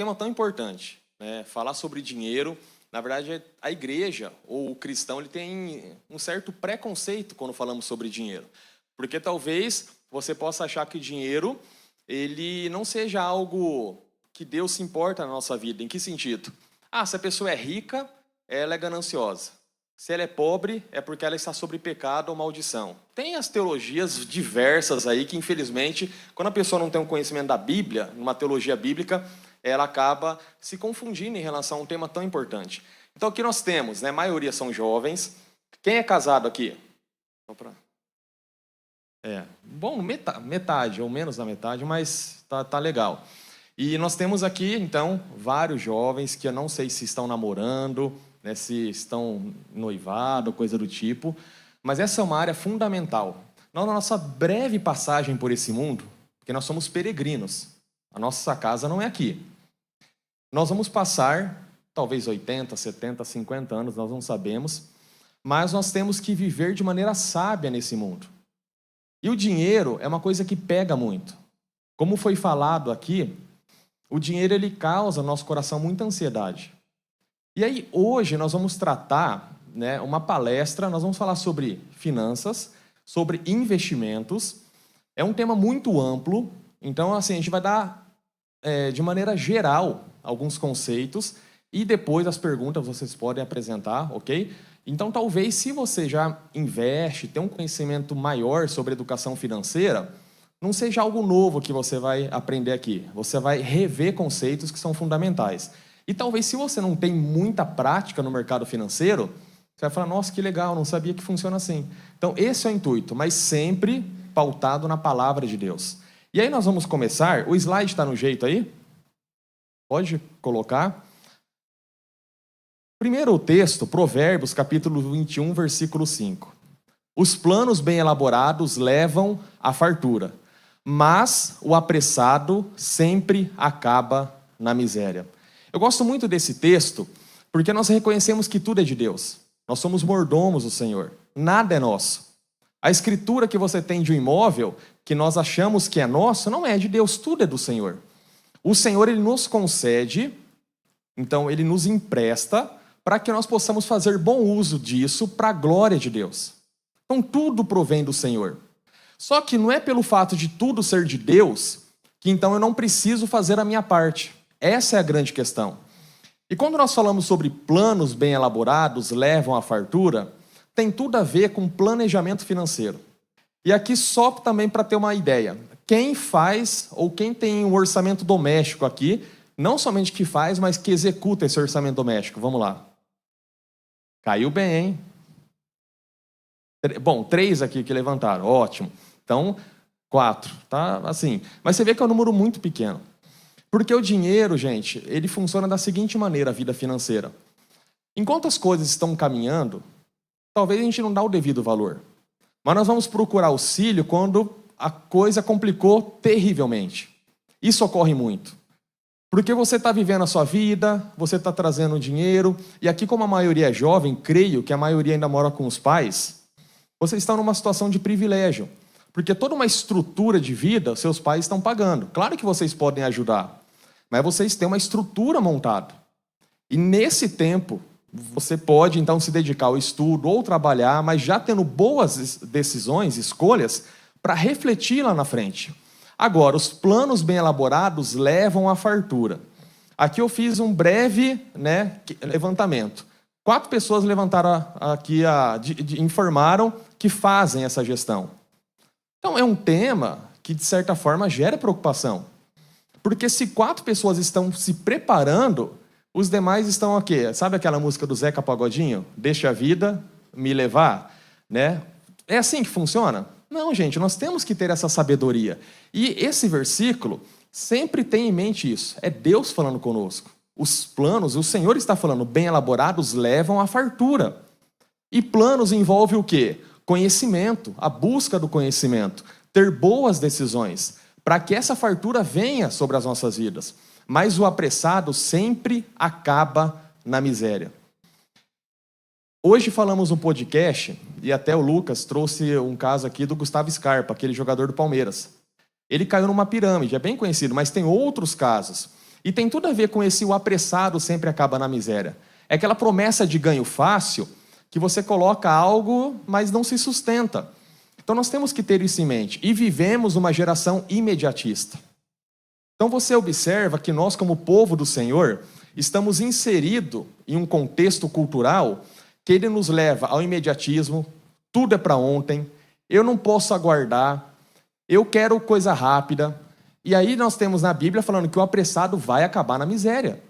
tema tão importante, né? Falar sobre dinheiro, na verdade, a igreja ou o cristão ele tem um certo preconceito quando falamos sobre dinheiro. Porque talvez você possa achar que o dinheiro ele não seja algo que Deus se importa na nossa vida. Em que sentido? Se a pessoa é rica, ela é gananciosa. Se ela é pobre, é porque ela está sobre pecado ou maldição. Tem as teologias diversas aí que, infelizmente, quando a pessoa não tem um conhecimento da Bíblia, numa teologia bíblica, ela acaba se confundindo em relação a um tema tão importante. Então, aqui nós temos, né, a maioria são jovens. Quem é casado aqui? Bom, metade, ou menos da metade, mas tá legal. E nós temos aqui, então, vários jovens que eu não sei se estão namorando, né, se estão noivado, coisa do tipo, mas essa é uma área fundamental. Na nossa breve passagem por esse mundo, porque nós somos peregrinos, a nossa casa não é aqui. Nós vamos passar, talvez 80, 70, 50 anos, nós não sabemos, mas nós temos que viver de maneira sábia nesse mundo. E o dinheiro é uma coisa que pega muito. Como foi falado aqui, o dinheiro ele causa no nosso coração muita ansiedade. E aí, hoje, nós vamos tratar, né, uma palestra, nós vamos falar sobre finanças, sobre investimentos. É um tema muito amplo, então, assim, a gente vai dar, de maneira geral, alguns conceitos, e depois as perguntas vocês podem apresentar, ok? Então, talvez, se você já investe, tem um conhecimento maior sobre educação financeira, não seja algo novo que você vai aprender aqui. Você vai rever conceitos que são fundamentais. E talvez, se você não tem muita prática no mercado financeiro, você vai falar, nossa, que legal, não sabia que funciona assim. Então, esse é o intuito, mas sempre pautado na palavra de Deus. E aí nós vamos começar. O slide está no jeito aí? Pode colocar. Primeiro o texto, Provérbios, capítulo 21, versículo 5. Os planos bem elaborados levam à fartura, mas o apressado sempre acaba na miséria. Eu gosto muito desse texto, porque nós reconhecemos que tudo é de Deus. Nós somos mordomos do Senhor. Nada é nosso. A escritura que você tem de um imóvel, que nós achamos que é nosso, não é de Deus, tudo é do Senhor. O Senhor, Ele nos concede, então Ele nos empresta, para que nós possamos fazer bom uso disso para a glória de Deus. Então tudo provém do Senhor. Só que não é pelo fato de tudo ser de Deus, que então eu não preciso fazer a minha parte. Essa é a grande questão. E quando nós falamos sobre planos bem elaborados levam à fartura, tem tudo a ver com planejamento financeiro. E aqui só também para ter uma ideia, quem faz ou quem tem um orçamento doméstico aqui, não somente que faz, mas que executa esse orçamento doméstico. Vamos lá. Caiu bem, hein? Bom, 3 aqui que levantaram, ótimo. Então, 4, tá assim. Mas você vê que é um número muito pequeno. Porque o dinheiro, gente, ele funciona da seguinte maneira, a vida financeira. Enquanto as coisas estão caminhando, talvez a gente não dá o devido valor. Mas nós vamos procurar auxílio quando a coisa complicou terrivelmente. Isso ocorre muito. Porque você está vivendo a sua vida, você está trazendo dinheiro, e aqui como a maioria é jovem, creio que a maioria ainda mora com os pais, vocês estão numa situação de privilégio. Porque toda uma estrutura de vida, seus pais estão pagando. Claro que vocês podem ajudar, mas vocês têm uma estrutura montada. E nesse tempo, você pode então se dedicar ao estudo ou trabalhar, mas já tendo boas decisões, escolhas, para refletir lá na frente. Agora, os planos bem elaborados levam à fartura. Aqui eu fiz um breve, né, levantamento. 4 pessoas levantaram aqui, informaram que fazem essa gestão. Então, é um tema que, de certa forma, gera preocupação. Porque se 4 pessoas estão se preparando, os demais estão aqui. Sabe aquela música do Zeca Pagodinho? Deixa a vida me levar, né? É assim que funciona? Não, gente, nós temos que ter essa sabedoria. E esse versículo sempre tem em mente isso. É Deus falando conosco. Os planos, o Senhor está falando, bem elaborados levam à fartura. E planos envolve o quê? Conhecimento, a busca do conhecimento, ter boas decisões, para que essa fartura venha sobre as nossas vidas. Mas o apressado sempre acaba na miséria. Hoje falamos no podcast, e até o Lucas trouxe um caso aqui do Gustavo Scarpa, aquele jogador do Palmeiras. Ele caiu numa pirâmide, é bem conhecido, mas tem outros casos. E tem tudo a ver com esse o apressado sempre acaba na miséria. É aquela promessa de ganho fácil que você coloca algo, mas não se sustenta. Então nós temos que ter isso em mente. E vivemos uma geração imediatista. Então você observa que nós, como povo do Senhor, estamos inseridos em um contexto cultural que ele nos leva ao imediatismo, tudo é para ontem, eu não posso aguardar, eu quero coisa rápida. E aí nós temos na Bíblia falando que o apressado vai acabar na miséria,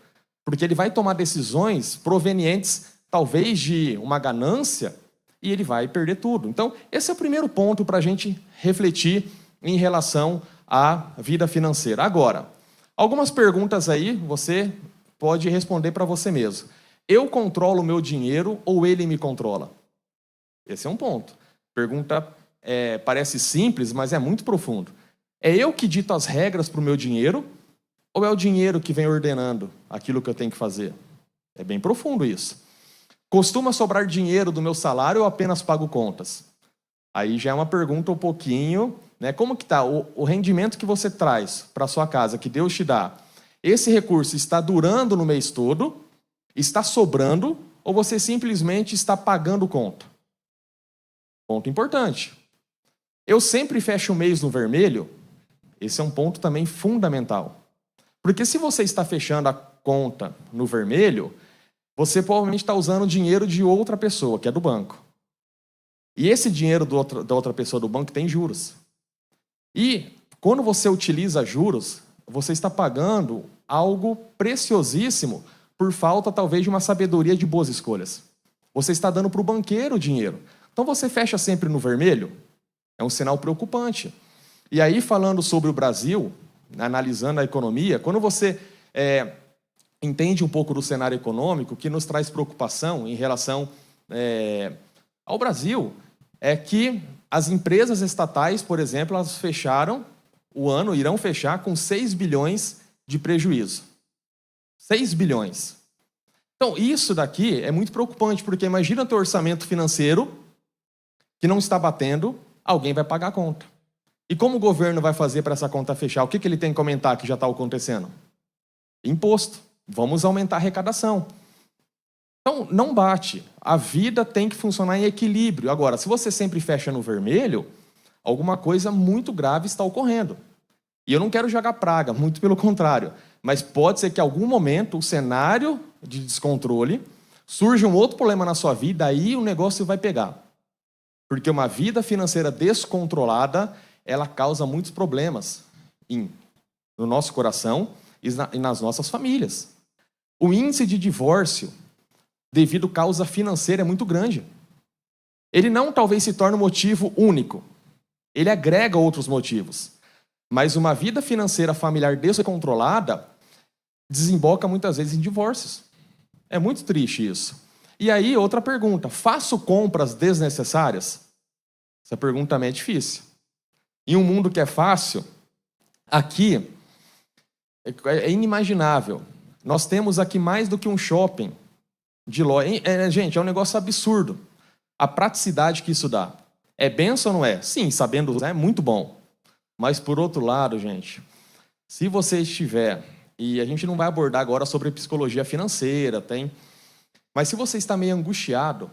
porque ele vai tomar decisões provenientes talvez de uma ganância e ele vai perder tudo. Então esse é o primeiro ponto para a gente refletir em relação à vida financeira. Agora, algumas perguntas aí você pode responder para você mesmo. Eu controlo o meu dinheiro ou ele me controla? Esse é um ponto. Pergunta parece simples, mas é muito profundo. É eu que dito as regras para o meu dinheiro ou é o dinheiro que vem ordenando aquilo que eu tenho que fazer? É bem profundo isso. Costuma sobrar dinheiro do meu salário ou apenas pago contas? Aí já é uma pergunta um pouquinho, né? Como que está o rendimento que você traz para a sua casa, que Deus te dá? Esse recurso está durando no mês todo? Está sobrando? Ou você simplesmente está pagando conta? Ponto importante. Eu sempre fecho o mês no vermelho? Esse é um ponto também fundamental. Porque se você está fechando a conta no vermelho, você provavelmente está usando o dinheiro de outra pessoa, que é do banco. E esse dinheiro da outra pessoa do banco tem juros. E quando você utiliza juros, você está pagando algo preciosíssimo por falta talvez de uma sabedoria de boas escolhas. Você está dando para o banqueiro o dinheiro. Então você fecha sempre no vermelho? É um sinal preocupante. E aí, falando sobre o Brasil, analisando a economia, quando você entende um pouco do cenário econômico, que nos traz preocupação em relação ao Brasil, é que as empresas estatais, por exemplo, elas fecharam o ano, irão fechar com 6 bilhões de prejuízo. 6 bilhões. Então, isso daqui é muito preocupante, porque imagina o teu orçamento financeiro que não está batendo, alguém vai pagar a conta. E como o governo vai fazer para essa conta fechar? O que ele tem que aumentar que já está acontecendo? Imposto. Vamos aumentar a arrecadação. Então, não bate. A vida tem que funcionar em equilíbrio. Agora, se você sempre fecha no vermelho, alguma coisa muito grave está ocorrendo. E eu não quero jogar praga, muito pelo contrário. Mas pode ser que em algum momento o cenário de descontrole surja um outro problema na sua vida, aí o negócio vai pegar. Porque uma vida financeira descontrolada, ela causa muitos problemas no nosso coração e nas nossas famílias. O índice de divórcio devido à causa financeira é muito grande. Ele não talvez se torne um motivo único. Ele agrega outros motivos. Mas uma vida financeira familiar descontrolada desemboca muitas vezes em divórcios. É muito triste isso. E aí, outra pergunta. Faço compras desnecessárias? Essa pergunta também é difícil. Em um mundo que é fácil, aqui é inimaginável. Nós temos aqui mais do que um shopping de loja. Gente, é um negócio absurdo. A praticidade que isso dá. É bênção ou não é? Sim, sabendo usar é muito bom. Mas, por outro lado, gente, se você estiver... E a gente não vai abordar agora sobre psicologia financeira, mas se você está meio angustiado,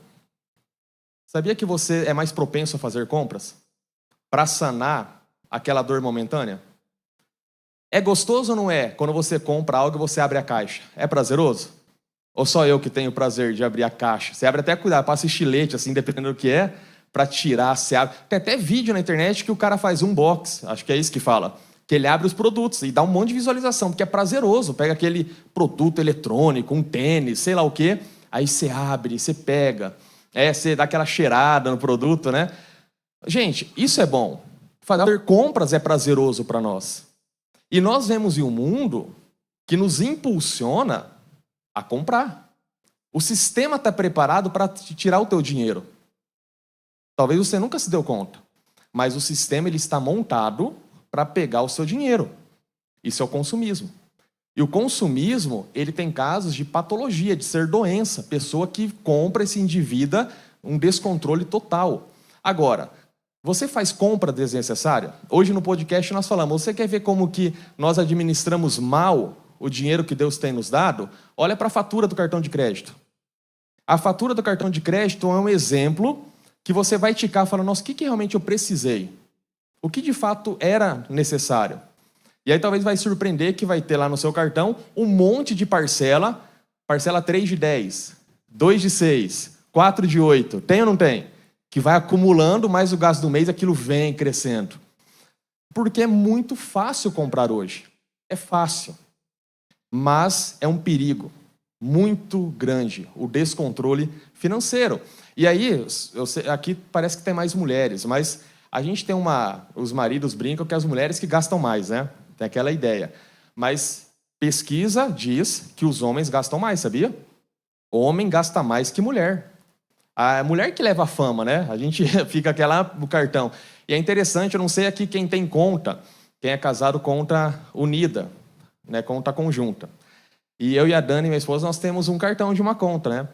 sabia que você é mais propenso a fazer compras? Para sanar aquela dor momentânea? É gostoso ou não é quando você compra algo e você abre a caixa? É prazeroso? Ou só eu que tenho o prazer de abrir a caixa? Você abre até cuidado, passa estilete, assim, dependendo do que é, para tirar, você abre. Tem até vídeo na internet que o cara faz um unbox, acho que é isso que fala, que ele abre os produtos e dá um monte de visualização, porque é prazeroso. Pega aquele produto eletrônico, um tênis, sei lá o quê, aí você abre, você pega, você dá aquela cheirada no produto, né? Gente, isso é bom. Fazer compras é prazeroso para nós. E nós vemos em um mundo que nos impulsiona a comprar. O sistema está preparado para tirar o teu dinheiro. Talvez você nunca se deu conta, mas o sistema ele está montado para pegar o seu dinheiro. Isso é o consumismo. E o consumismo, ele tem casos de patologia, de ser doença. Pessoa que compra e se endivida, um descontrole total. Agora, você faz compra desnecessária? Hoje no podcast nós falamos, você quer ver como que nós administramos mal o dinheiro que Deus tem nos dado, olha para a fatura do cartão de crédito. A fatura do cartão de crédito é um exemplo que você vai ticar e falar, nossa, o que realmente eu precisei? O que de fato era necessário? E aí talvez vai surpreender que vai ter lá no seu cartão um monte de parcela 3 de 10, 2 de 6, 4 de 8, tem ou não tem? Que vai acumulando, mais o gasto do mês, aquilo vem crescendo. Porque é muito fácil comprar hoje. É fácil. Mas é um perigo muito grande o descontrole financeiro. E aí, aqui parece que tem mais mulheres, mas a gente tem os maridos brincam que as mulheres que gastam mais, né? Tem aquela ideia. Mas pesquisa diz que os homens gastam mais, sabia? Homem gasta mais que mulher. A mulher que leva a fama, né? A gente fica aquela no cartão. E é interessante, eu não sei aqui quem tem conta, quem é casado conta unida, né? Conta conjunta. E eu e a Dani, minha esposa, nós temos um cartão de uma conta, né?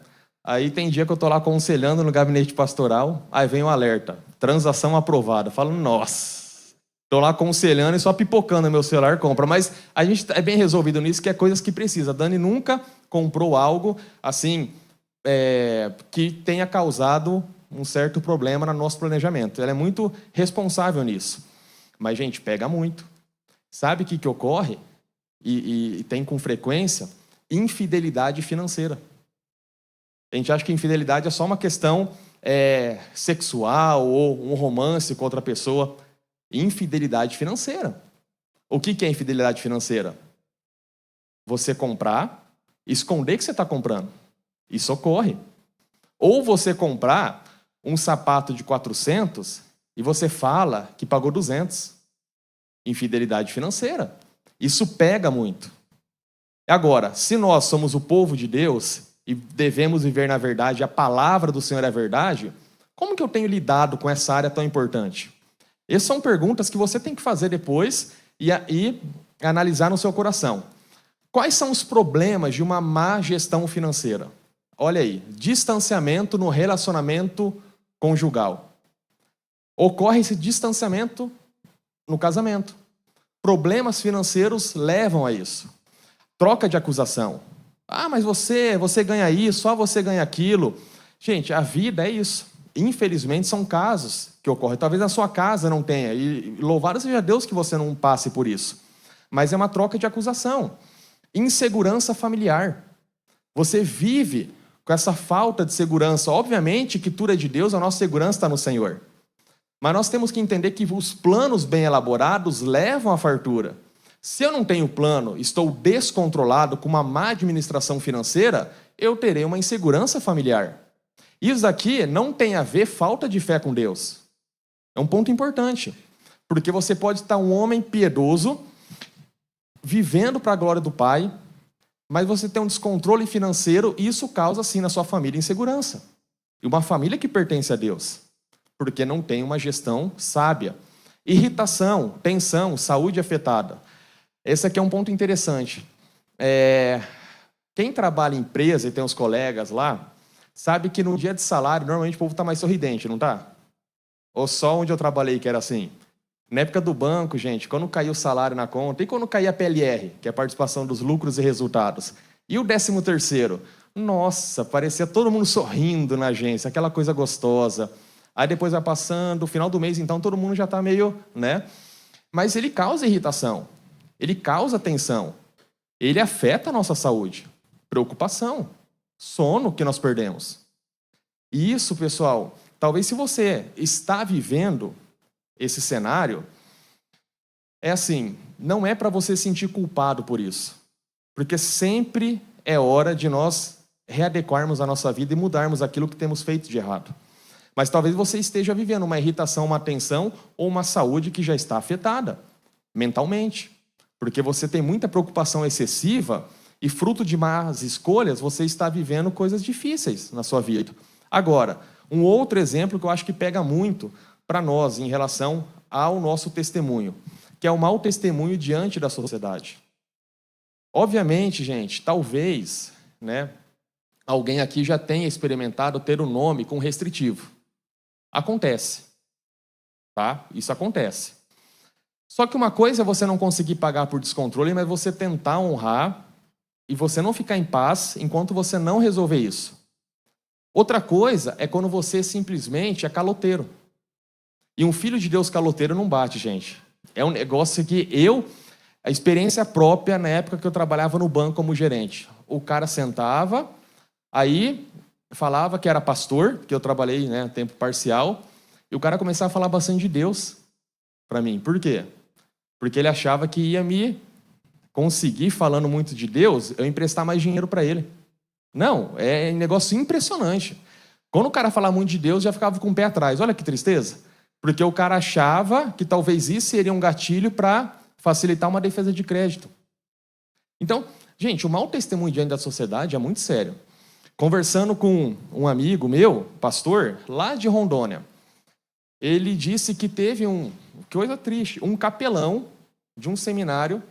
Aí tem dia que eu tô lá aconselhando no gabinete pastoral, aí vem um alerta, transação aprovada. Eu falo, nossa, tô lá aconselhando e só pipocando meu celular compra. Mas a gente é bem resolvido nisso, que é coisas que precisa. A Dani nunca comprou algo assim que tenha causado um certo problema no nosso planejamento. Ela é muito responsável nisso. Mas, gente, pega muito. Sabe o que ocorre? E tem com frequência? Infidelidade financeira. A gente acha que infidelidade é só uma questão sexual ou um romance com outra pessoa. Infidelidade financeira. O que é infidelidade financeira? Você comprar, esconder que você está comprando. Isso ocorre. Ou você comprar um sapato de 400 e você fala que pagou 200. Infidelidade financeira. Isso pega muito. Agora, se nós somos o povo de Deus e devemos viver na verdade, a palavra do Senhor é a verdade, como que eu tenho lidado com essa área tão importante? Essas são perguntas que você tem que fazer depois e analisar no seu coração. Quais são os problemas de uma má gestão financeira? Olha aí, distanciamento no relacionamento conjugal. Ocorre esse distanciamento no casamento. Problemas financeiros levam a isso. Troca de acusação. Ah, mas você ganha isso, só você ganha aquilo. Gente, a vida é isso. Infelizmente, são casos que ocorrem. Talvez na sua casa não tenha. E louvado seja Deus que você não passe por isso. Mas é uma troca de acusação. Insegurança familiar. Você vive com essa falta de segurança. Obviamente que tudo é de Deus, a nossa segurança está no Senhor. Mas nós temos que entender que os planos bem elaborados levam à fartura. Se eu não tenho plano, estou descontrolado com uma má administração financeira, eu terei uma insegurança familiar. Isso aqui não tem a ver falta de fé com Deus. É um ponto importante. Porque você pode estar um homem piedoso, vivendo para a glória do Pai, mas você tem um descontrole financeiro e isso causa, sim, na sua família insegurança. E uma família que pertence a Deus. Porque não tem uma gestão sábia. Irritação, tensão, saúde afetada. Esse aqui é um ponto interessante. Quem trabalha em empresa e tem os colegas lá, sabe que no dia de salário, normalmente o povo está mais sorridente, não está? Ou só onde eu trabalhei que era assim? Na época do banco, gente, quando caiu o salário na conta, e quando caía a PLR, que é a participação dos lucros e resultados, e o 13º? Nossa, parecia todo mundo sorrindo na agência, aquela coisa gostosa. Aí depois vai passando, o final do mês, então, todo mundo já está meio, né? Mas ele causa irritação, ele causa tensão, ele afeta a nossa saúde, preocupação, sono que nós perdemos. E isso, pessoal, talvez se você está vivendo esse cenário, é assim, não é para você sentir culpado por isso, porque sempre é hora de nós readequarmos a nossa vida e mudarmos aquilo que temos feito de errado. Mas talvez você esteja vivendo uma irritação, uma tensão ou uma saúde que já está afetada mentalmente. Porque você tem muita preocupação excessiva e fruto de más escolhas, você está vivendo coisas difíceis na sua vida. Agora, um outro exemplo que eu acho que pega muito para nós em relação ao nosso testemunho, que é o mau testemunho diante da sociedade. Obviamente, gente, talvez, né, alguém aqui já tenha experimentado ter o nome com restritivo. Acontece, tá? Isso acontece. Só que uma coisa é você não conseguir pagar por descontrole, mas você tentar honrar e você não ficar em paz enquanto você não resolver isso. Outra coisa é quando você simplesmente é caloteiro. E um filho de Deus caloteiro não bate, gente. É um negócio que a experiência própria na época que eu trabalhava no banco como gerente. O cara sentava, aí falava que era pastor, porque eu trabalhei, né, tempo parcial, e o cara começava a falar bastante de Deus para mim. Por quê? Porque ele achava que ia me conseguir, falando muito de Deus, eu emprestar mais dinheiro para ele. Não, é um negócio impressionante. Quando o cara falava muito de Deus, já ficava com o pé atrás. Olha que tristeza. Porque o cara achava que talvez isso seria um gatilho para facilitar uma defesa de crédito. Então, gente, o mau testemunho diante da sociedade é muito sério. Conversando com um amigo meu, pastor, lá de Rondônia, ele disse que teve coisa triste, um capelão de um seminário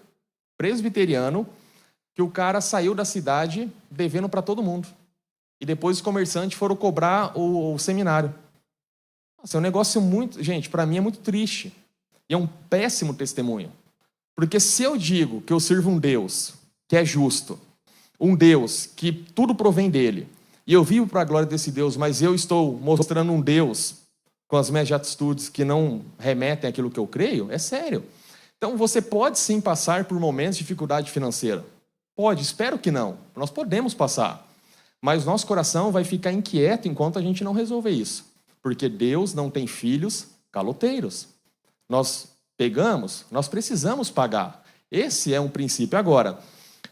presbiteriano, que o cara saiu da cidade devendo para todo mundo. E depois os comerciantes foram cobrar o seminário. Nossa, é um negócio muito... Gente, para mim é muito triste. E é um péssimo testemunho. Porque se eu digo que eu sirvo um Deus que é justo, um Deus que tudo provém dele, e eu vivo para a glória desse Deus, mas eu estou mostrando um Deus com as minhas atitudes que não remetem àquilo que eu creio, é sério. Então você pode sim passar por momentos de dificuldade financeira. Pode, espero que não. Nós podemos passar. Mas nosso coração vai ficar inquieto enquanto a gente não resolver isso. Porque Deus não tem filhos caloteiros. Nós pegamos, nós precisamos pagar. Esse é um princípio. Agora,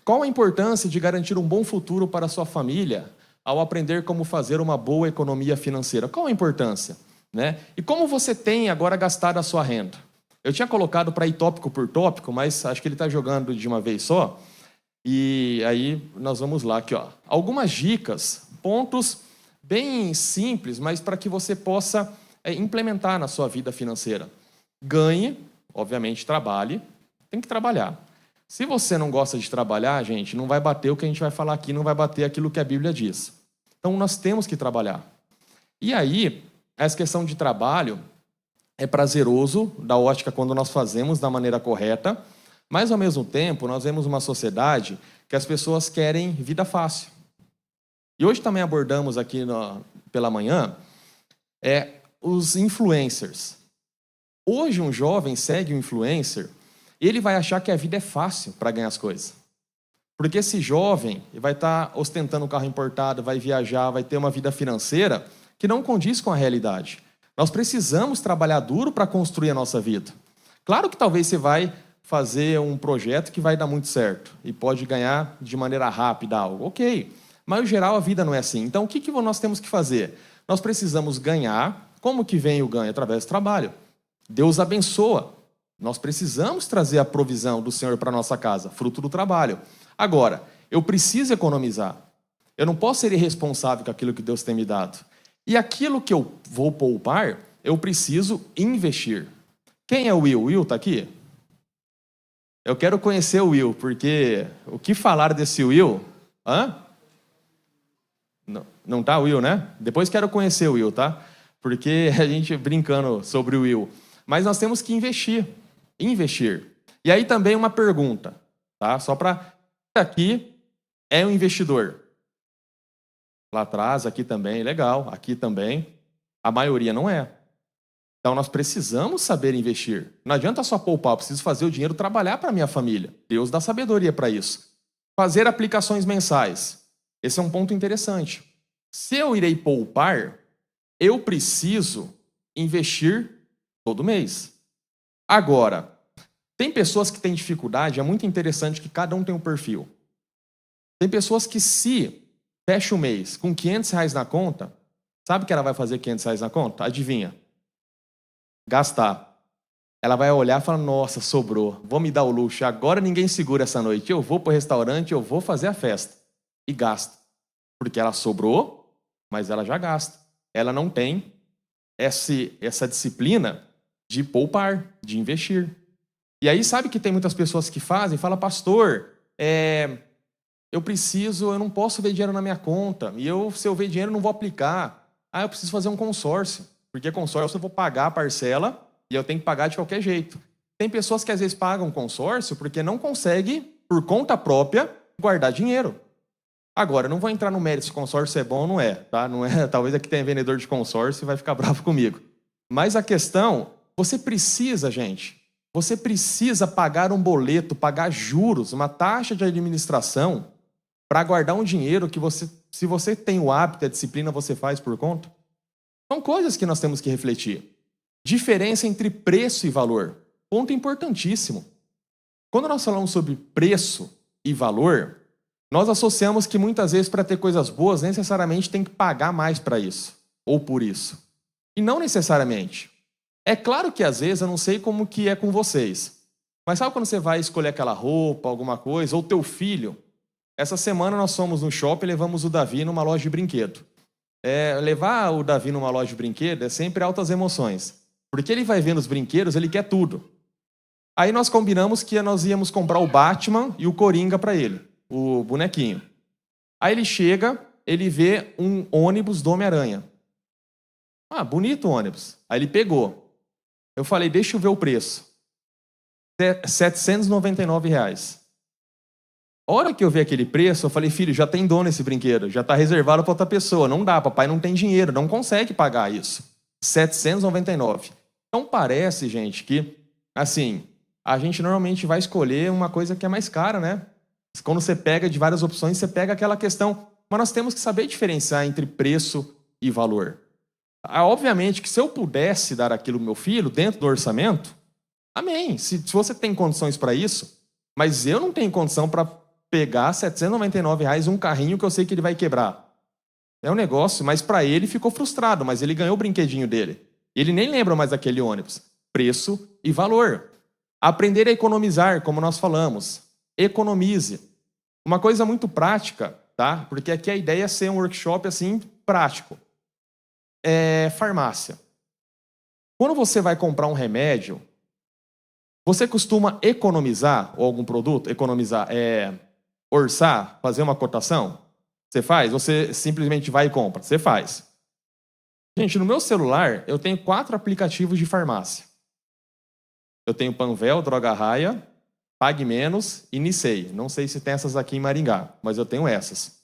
qual a importância de garantir um bom futuro para a sua família ao aprender como fazer uma boa economia financeira? Qual a importância? Né? E como você tem agora gastado a sua renda? Eu tinha colocado para ir tópico por tópico, mas acho que ele está jogando de uma vez só. E aí nós vamos lá aqui, ó. Algumas dicas, pontos bem simples, mas para que você possa implementar na sua vida financeira. Ganhe, obviamente trabalhe, tem que trabalhar. Se você não gosta de trabalhar, gente, não vai bater o que a gente vai falar aqui, não vai bater aquilo que a Bíblia diz. Então nós temos que trabalhar. E aí, essa questão de trabalho é prazeroso, da ótica quando nós fazemos da maneira correta, mas ao mesmo tempo nós vemos uma sociedade que as pessoas querem vida fácil. E hoje também abordamos aqui pela manhã os influencers. Hoje um jovem segue um influencer, ele vai achar que a vida é fácil para ganhar as coisas. Porque esse jovem vai estar ostentando um carro importado, vai viajar, vai ter uma vida financeira que não condiz com a realidade. Nós precisamos trabalhar duro para construir a nossa vida. Claro que talvez você vai fazer um projeto que vai dar muito certo e pode ganhar de maneira rápida algo. Ok, mas no geral a vida não é assim. Então o que nós temos que fazer? Nós precisamos ganhar. Como que vem o ganho? Através do trabalho. Deus abençoa. Nós precisamos trazer a provisão do Senhor para a nossa casa, fruto do trabalho. Agora, eu preciso economizar. Eu não posso ser irresponsável com aquilo que Deus tem me dado. E aquilo que eu vou poupar, eu preciso investir. Quem é o Will? O Will está aqui? Eu quero conhecer o Will, porque o que falar desse Will? Hã? Não tá o Will, né? Depois quero conhecer o Will, tá? Porque a gente brincando sobre o Will. Mas nós temos que investir. Investir. E aí também uma pergunta, tá? Só para... Aqui é um investidor. Lá atrás, aqui também, legal. Aqui também. A maioria não é. Então nós precisamos saber investir. Não adianta só poupar, eu preciso fazer o dinheiro trabalhar para a minha família. Deus dá sabedoria para isso. Fazer aplicações mensais. Esse é um ponto interessante. Se eu irei poupar, eu preciso investir todo mês. Agora, tem pessoas que têm dificuldade, é muito interessante que cada um tem um perfil. Tem pessoas que se fecha o mês com R$500 na conta, sabe o que ela vai fazer R$500 na conta? Adivinha? Gastar. Ela vai olhar e falar, nossa, sobrou, vou me dar o luxo, agora ninguém segura essa noite, eu vou para o restaurante, eu vou fazer a festa. E gasta. Porque ela sobrou, mas ela já gasta. Ela não tem essa disciplina de poupar, de investir. E aí sabe que tem muitas pessoas que fazem, fala, pastor, eu não posso ver dinheiro na minha conta, e se eu ver dinheiro eu não vou aplicar. Eu preciso fazer um consórcio, porque consórcio eu vou pagar a parcela e eu tenho que pagar de qualquer jeito. Tem pessoas que às vezes pagam consórcio porque não consegue, por conta própria, guardar dinheiro. Agora, não vou entrar no mérito se consórcio é bom ou não é, tá? Não é, talvez aqui tenha vendedor de consórcio e vai ficar bravo comigo. Mas a questão, você precisa, gente, você precisa pagar um boleto, pagar juros, uma taxa de administração para guardar um dinheiro que você, se você tem o hábito e a disciplina, você faz por conta. São coisas que nós temos que refletir. Diferença entre preço e valor. Ponto importantíssimo. Quando nós falamos sobre preço e valor, nós associamos que muitas vezes para ter coisas boas, necessariamente tem que pagar mais para isso, ou por isso. E não necessariamente. É claro que às vezes, eu não sei como que é com vocês, mas sabe quando você vai escolher aquela roupa, alguma coisa, ou teu filho? Essa semana nós fomos no shopping e levamos o Davi numa loja de brinquedo. Levar o Davi numa loja de brinquedo é sempre altas emoções, porque ele vai vendo os brinquedos, ele quer tudo. Aí nós combinamos que nós íamos comprar o Batman e o Coringa para ele, o bonequinho. Aí ele chega, ele vê um ônibus do Homem-Aranha. Ah, bonito o ônibus. Aí ele pegou. Eu falei, deixa eu ver o preço. R$799. A hora que eu vi aquele preço, eu falei, filho, já tem dono esse brinquedo, já está reservado para outra pessoa. Não dá, papai não tem dinheiro, não consegue pagar isso. R$799. Então parece, gente, que, assim, a gente normalmente vai escolher uma coisa que é mais cara, né? Quando você pega de várias opções, você pega aquela questão. Mas nós temos que saber diferenciar entre preço e valor. Obviamente que se eu pudesse dar aquilo ao meu filho dentro do orçamento, amém. Se você tem condições para isso, mas eu não tenho condição para pegar R$799 um carrinho que eu sei que ele vai quebrar. É um negócio, mas para ele ficou frustrado, mas ele ganhou o brinquedinho dele. Ele nem lembra mais daquele ônibus. Preço e valor. Aprender a economizar, como nós falamos. Economize. Uma coisa muito prática, tá? Porque aqui a ideia é ser um workshop assim prático. Farmácia. Quando você vai comprar um remédio, você costuma economizar ou algum produto? Economizar, orçar, fazer uma cotação? Você faz? Você simplesmente vai e compra? Você faz. Gente, no meu celular eu tenho 4 aplicativos de farmácia. Eu tenho Panvel, Droga Raia, Pague Menos e Nicei. Não sei se tem essas aqui em Maringá, mas eu tenho essas.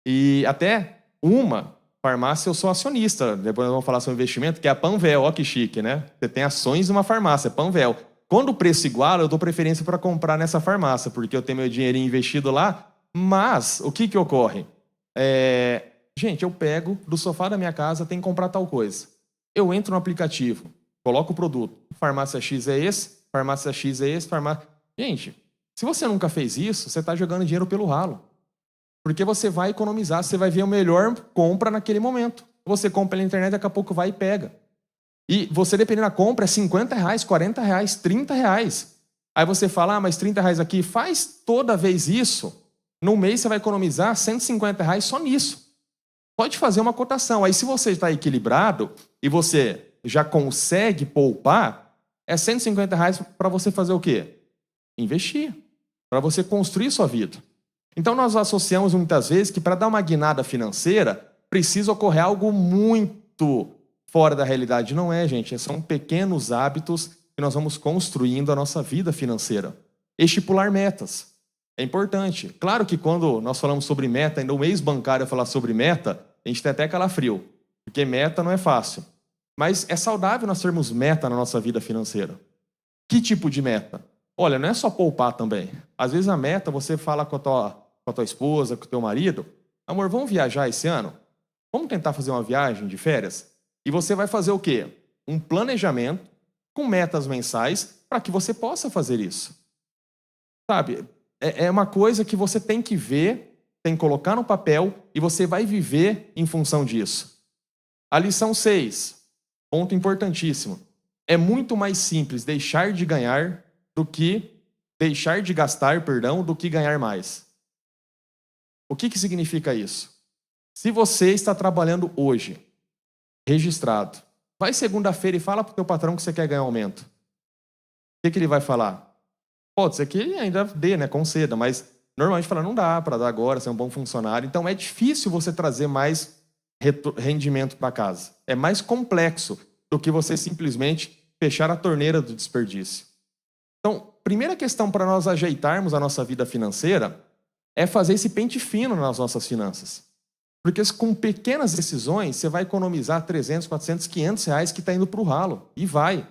E até uma farmácia eu sou acionista. Depois nós vamos falar sobre investimento, que é a Panvel. Ó que chique, né? Você tem ações de uma farmácia, Panvel. Quando o preço iguala, eu dou preferência para comprar nessa farmácia, porque eu tenho meu dinheirinho investido lá. Mas o que ocorre? Gente, eu pego do sofá da minha casa, tenho que comprar tal coisa. Eu entro no aplicativo, coloco o produto. Farmácia X é esse, farmácia X é esse, farmácia... Gente, se você nunca fez isso, você está jogando dinheiro pelo ralo. Porque você vai economizar, você vai ver a melhor compra naquele momento. Você compra pela internet, daqui a pouco vai e pega. E você, dependendo da compra, é R$50, R$40, R$30. Aí você fala, mas R$30 aqui, faz toda vez isso. No mês você vai economizar R$150 só nisso. Pode fazer uma cotação. Aí se você está equilibrado e você já consegue poupar, é R$150 para você fazer o quê? Investir. Para você construir sua vida. Então nós associamos muitas vezes que para dar uma guinada financeira, precisa ocorrer algo muito fora da realidade. Não é, gente. São pequenos hábitos que nós vamos construindo a nossa vida financeira. Estipular metas. É importante. Claro que quando nós falamos sobre meta, ainda o ex-bancário falar sobre meta, a gente tem até calafrio. Porque meta não é fácil. Mas é saudável nós termos meta na nossa vida financeira. Que tipo de meta? Olha, não é só poupar também. Às vezes a meta, você fala com a tua esposa, com o teu marido, amor, vamos viajar esse ano? Vamos tentar fazer uma viagem de férias? E você vai fazer o quê? Um planejamento com metas mensais para que você possa fazer isso. Sabe? É uma coisa que você tem que ver, tem que colocar no papel e você vai viver em função disso. A lição 6, ponto importantíssimo. É muito mais simples deixar de gastar, do que ganhar mais. O que significa isso? Se você está trabalhando hoje, registrado, vai segunda-feira e fala para o teu patrão que você quer ganhar aumento. O que ele vai falar? Pode ser que ele ainda dê, né, conceda, mas normalmente fala, não dá para dar agora, você é um bom funcionário. Então é difícil você trazer mais rendimento para casa. É mais complexo do que você simplesmente fechar a torneira do desperdício. Então, primeira questão para nós ajeitarmos a nossa vida financeira é fazer esse pente fino nas nossas finanças. Porque com pequenas decisões, você vai economizar 300, 400, 500 reais que está indo para o ralo. E vai.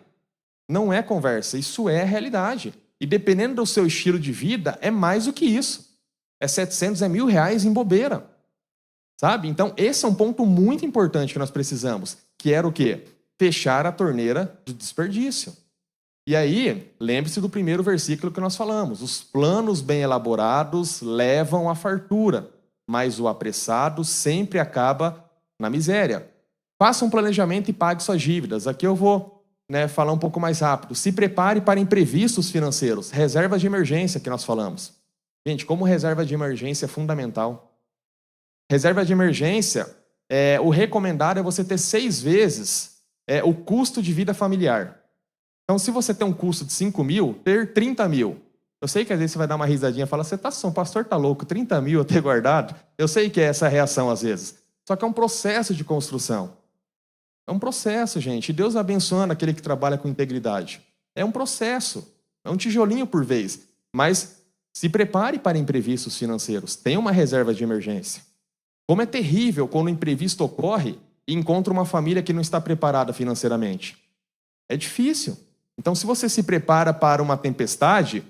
Não é conversa, isso é a realidade. E dependendo do seu estilo de vida, é mais do que isso. É 700, é R$1.000 em bobeira. Sabe? Então, esse é um ponto muito importante que nós precisamos. Que era o quê? Fechar a torneira do desperdício. E aí, lembre-se do primeiro versículo que nós falamos. Os planos bem elaborados levam à fartura, mas o apressado sempre acaba na miséria. Faça um planejamento e pague suas dívidas. Aqui eu vou falar um pouco mais rápido. Se prepare para imprevistos financeiros. Reservas de emergência que nós falamos. Gente, como reserva de emergência é fundamental. Reserva de emergência, o recomendado é você ter 6 vezes o custo de vida familiar. Então, se você tem um custo de 5 mil, ter 30 mil. Eu sei que às vezes você vai dar uma risadinha e falar, o pastor tá louco, 30 mil eu ter guardado. Eu sei que é essa a reação às vezes. Só que é um processo de construção. É um processo, gente. E Deus abençoando aquele que trabalha com integridade. É um processo. É um tijolinho por vez. Mas se prepare para imprevistos financeiros. Tenha uma reserva de emergência. Como é terrível quando o imprevisto ocorre e encontra uma família que não está preparada financeiramente. É difícil. Então, se você se prepara para uma tempestade,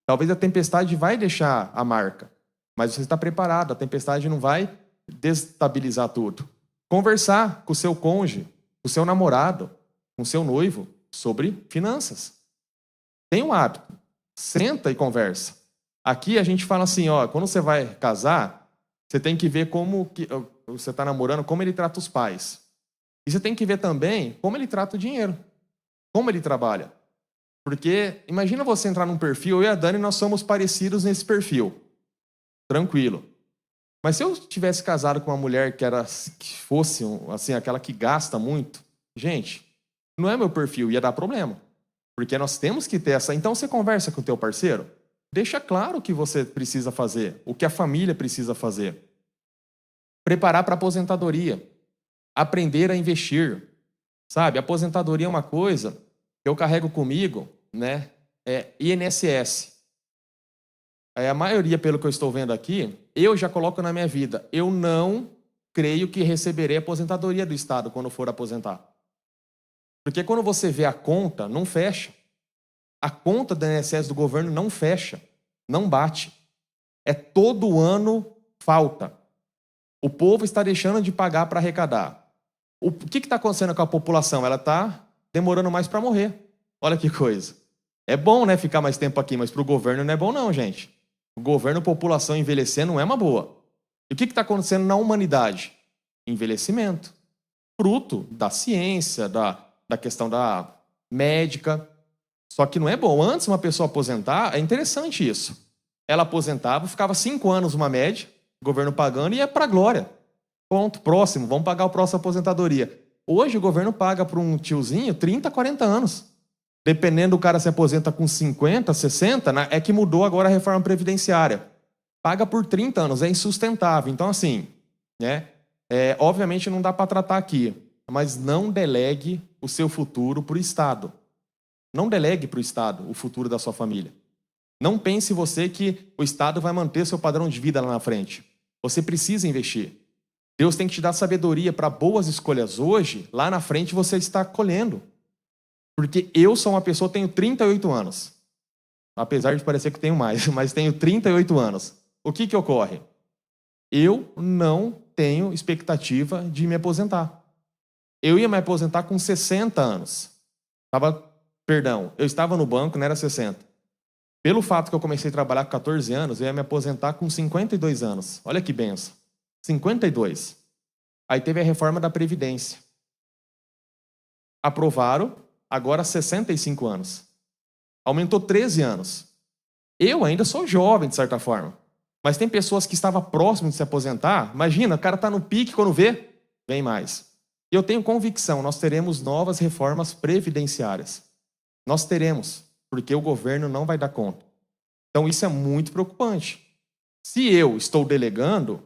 talvez a tempestade vai deixar a marca. Mas você está preparado, a tempestade não vai destabilizar tudo. Conversar com o seu cônjuge, com o seu namorado, com o seu noivo sobre finanças. Tem um hábito. Senta e conversa. Aqui a gente fala assim, quando você vai casar, você tem que ver como que você está namorando, como ele trata os pais. E você tem que ver também como ele trata o dinheiro. Como ele trabalha. Porque imagina você entrar num perfil, eu e a Dani, nós somos parecidos nesse perfil. Tranquilo. Mas se eu tivesse casado com uma mulher que fosse assim, aquela que gasta muito, gente, não é meu perfil, ia dar problema. Porque nós temos que ter essa... Então você conversa com o teu parceiro, deixa claro o que você precisa fazer, o que a família precisa fazer. Preparar para a aposentadoria. Aprender a investir. Sabe, aposentadoria é uma coisa que eu carrego comigo, é INSS. A maioria, pelo que eu estou vendo aqui, eu já coloco na minha vida. Eu não creio que receberei aposentadoria do Estado quando for aposentar. Porque quando você vê a conta, não fecha. A conta do INSS do governo não fecha, não bate. É todo ano falta. O povo está deixando de pagar para arrecadar. O que está acontecendo com a população? Ela está demorando mais para morrer. Olha que coisa. É bom, ficar mais tempo aqui, mas para o governo não é bom não, gente. O governo, população envelhecer não é uma boa. E o que está acontecendo na humanidade? Envelhecimento. Fruto da ciência, da questão da médica. Só que não é bom. Antes, uma pessoa aposentar, é interessante isso. Ela aposentava, ficava 5 anos uma média, o governo pagando, e ia para a glória. Ponto, próximo, vamos pagar o próximo aposentadoria. Hoje o governo paga para um tiozinho 30, 40 anos. Dependendo do cara se aposenta com 50, 60, é que mudou agora a reforma previdenciária. Paga por 30 anos, é insustentável. Então, assim, obviamente não dá para tratar aqui, mas não delegue o seu futuro para o Estado. Não delegue para o Estado o futuro da sua família. Não pense você que o Estado vai manter seu padrão de vida lá na frente. Você precisa investir. Deus tem que te dar sabedoria para boas escolhas hoje, lá na frente você está colhendo. Porque eu sou uma pessoa, tenho 38 anos. Apesar de parecer que tenho mais, mas tenho 38 anos. O que ocorre? Eu não tenho expectativa de me aposentar. Eu ia me aposentar com 60 anos. Eu estava no banco, não era 60. Pelo fato que eu comecei a trabalhar com 14 anos, eu ia me aposentar com 52 anos. Olha que benção. 52. Aí teve a reforma da Previdência. Aprovaram, agora 65 anos. Aumentou 13 anos. Eu ainda sou jovem, de certa forma. Mas tem pessoas que estavam próximas de se aposentar. Imagina, o cara está no pique, quando vê, vem mais. E eu tenho convicção, nós teremos novas reformas previdenciárias. Nós teremos, porque o governo não vai dar conta. Então isso é muito preocupante. Se eu estou delegando,